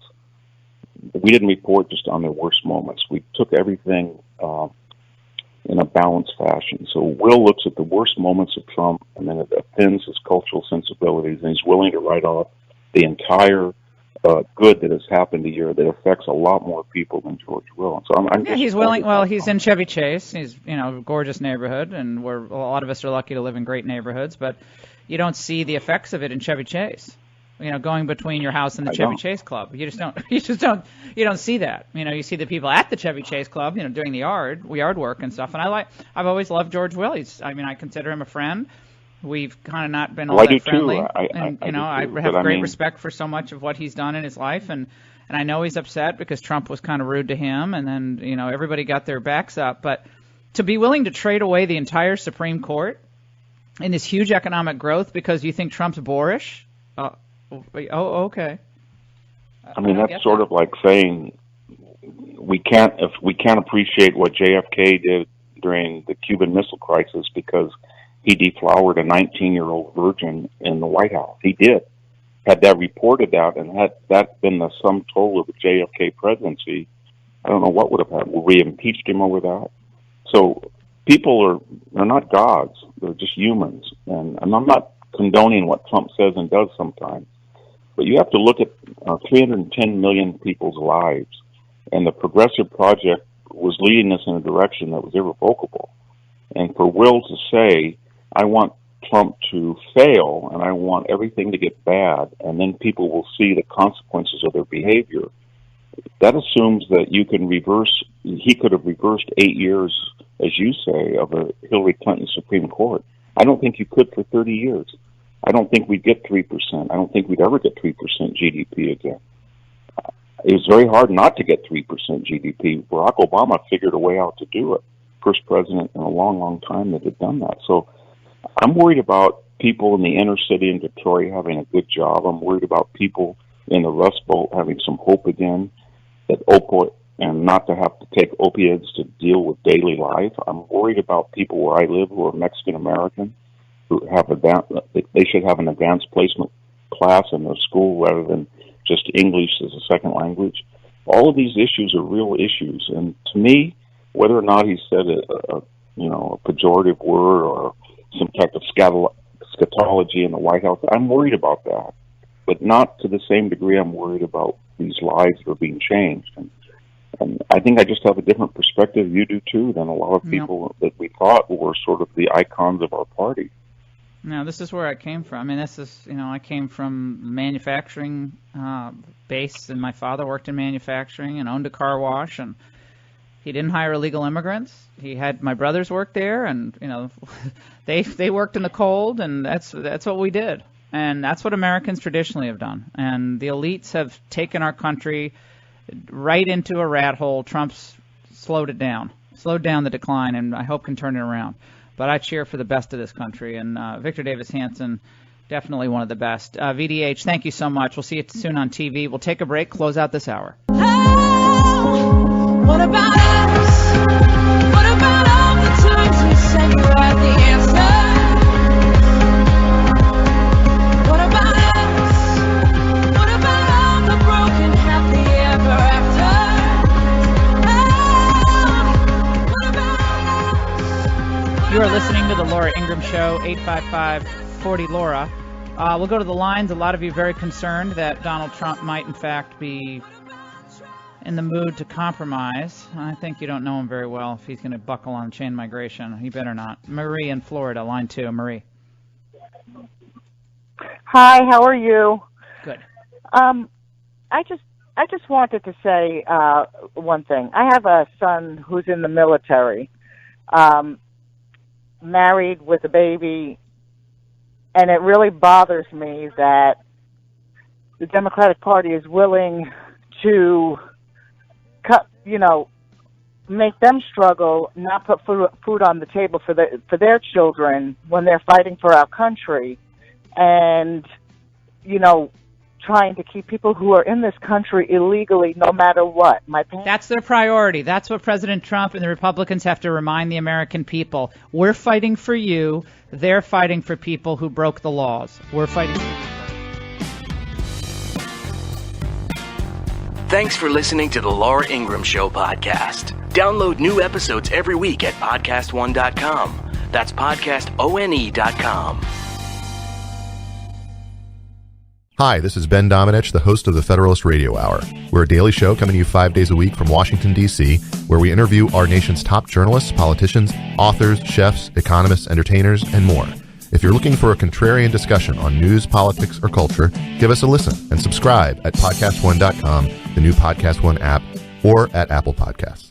We didn't report just on their worst moments. We took everything in a balanced fashion. So Will looks at the worst moments of Trump, and then it offends his cultural sensibilities, and he's willing to write off the entire good that has happened a year that affects a lot more people than George Will. And so I'm just he's willing. Well, he's in Chevy Chase. He's a gorgeous neighborhood, and a lot of us are lucky to live in great neighborhoods. But you don't see the effects of it in Chevy Chase. Going between your house and the Chevy Chase Club. You don't see that. You see the people at the Chevy Chase Club, doing the yard work and stuff. And I've always loved George Will. I consider him a friend. We've kind of not been all that friendly. I have great respect for so much of what he's done in his life, and I know he's upset because Trump was kind of rude to him, and then, everybody got their backs up. But to be willing to trade away the entire Supreme Court in this huge economic growth because you think Trump's boorish, okay. I mean, that's sort of like saying we can't appreciate what JFK did during the Cuban Missile Crisis because he deflowered a 19-year-old virgin in the White House. He did. Had that reported out and had that been the sum total of the JFK presidency, I don't know what would have happened. Would we have impeached him over that? So people are not gods. They're just humans. And I'm not condoning what Trump says and does sometimes. But you have to look at 310 million people's lives. And the Progressive Project was leading us in a direction that was irrevocable. And for Will to say, I want Trump to fail and I want everything to get bad, and then people will see the consequences of their behavior, that assumes that you can he could have reversed 8 years, as you say, of a Hillary Clinton Supreme Court. I don't think you could for 30 years. I don't think we'd get 3%. I don't think we'd ever get 3% GDP again. It was very hard not to get 3% GDP. Barack Obama figured a way out to do it. First president in a long, long time that had done that. So I'm worried about people in the inner city in Detroit having a good job. I'm worried about people in the Rust Belt having some hope again, and not to have to take opiates to deal with daily life. I'm worried about people where I live who are Mexican American, who have they should have an advanced placement class in their school rather than just English as a second language. All of these issues are real issues, and to me, whether or not he said a pejorative word or some type of scatology in the White House, I'm worried about that, but not to the same degree I'm worried about these lives that are being changed. And I think I just have a different perspective, you do too, than a lot of people that we thought were sort of the icons of our party. No, this is where I came from. I mean, I came from manufacturing base, and my father worked in manufacturing and owned a car wash, and he didn't hire illegal immigrants. He had my brothers work there, and they worked in the cold, and that's what we did, and that's what Americans traditionally have done. And the elites have taken our country right into a rat hole. Trump's slowed down the decline, and I hope can turn it around. But I cheer for the best of this country, and Victor Davis Hanson, definitely one of the best. VDH, thank you so much. We'll see you soon on TV. We'll take a break, close out this hour. What about us? What about all the times we said you had the answer? What about us? What about all the broken happy ever after? What about us? You are listening to the Laura Ingraham Show, 855-40-LAURA. We'll go to the lines. A lot of you very concerned that Donald Trump might, in fact, be in the mood to compromise. I think you don't know him very well if he's going to buckle on chain migration. He better not. Marie in Florida, line 2. Marie. Hi, how are you? Good. I just wanted to say one thing. I have a son who's in the military, married with a baby, and it really bothers me that the Democratic Party is willing to make them struggle, not put food on the table for their children when they're fighting for our country, and trying to keep people who are in this country illegally no matter what. That's their priority. That's what President Trump and the Republicans have to remind the American people. We're fighting for you. They're fighting for people who broke the laws. We're fighting for you. Thanks for listening to the Laura Ingraham Show podcast. Download new episodes every week at podcastone.com. That's podcastone.com. Hi, this is Ben Domenech, the host of the Federalist Radio Hour. We're a daily show coming to you 5 days a week from Washington, D.C., where we interview our nation's top journalists, politicians, authors, chefs, economists, entertainers, and more. If you're looking for a contrarian discussion on news, politics, or culture, give us a listen and subscribe at podcastone.com, the new Podcast One app, or at Apple Podcasts.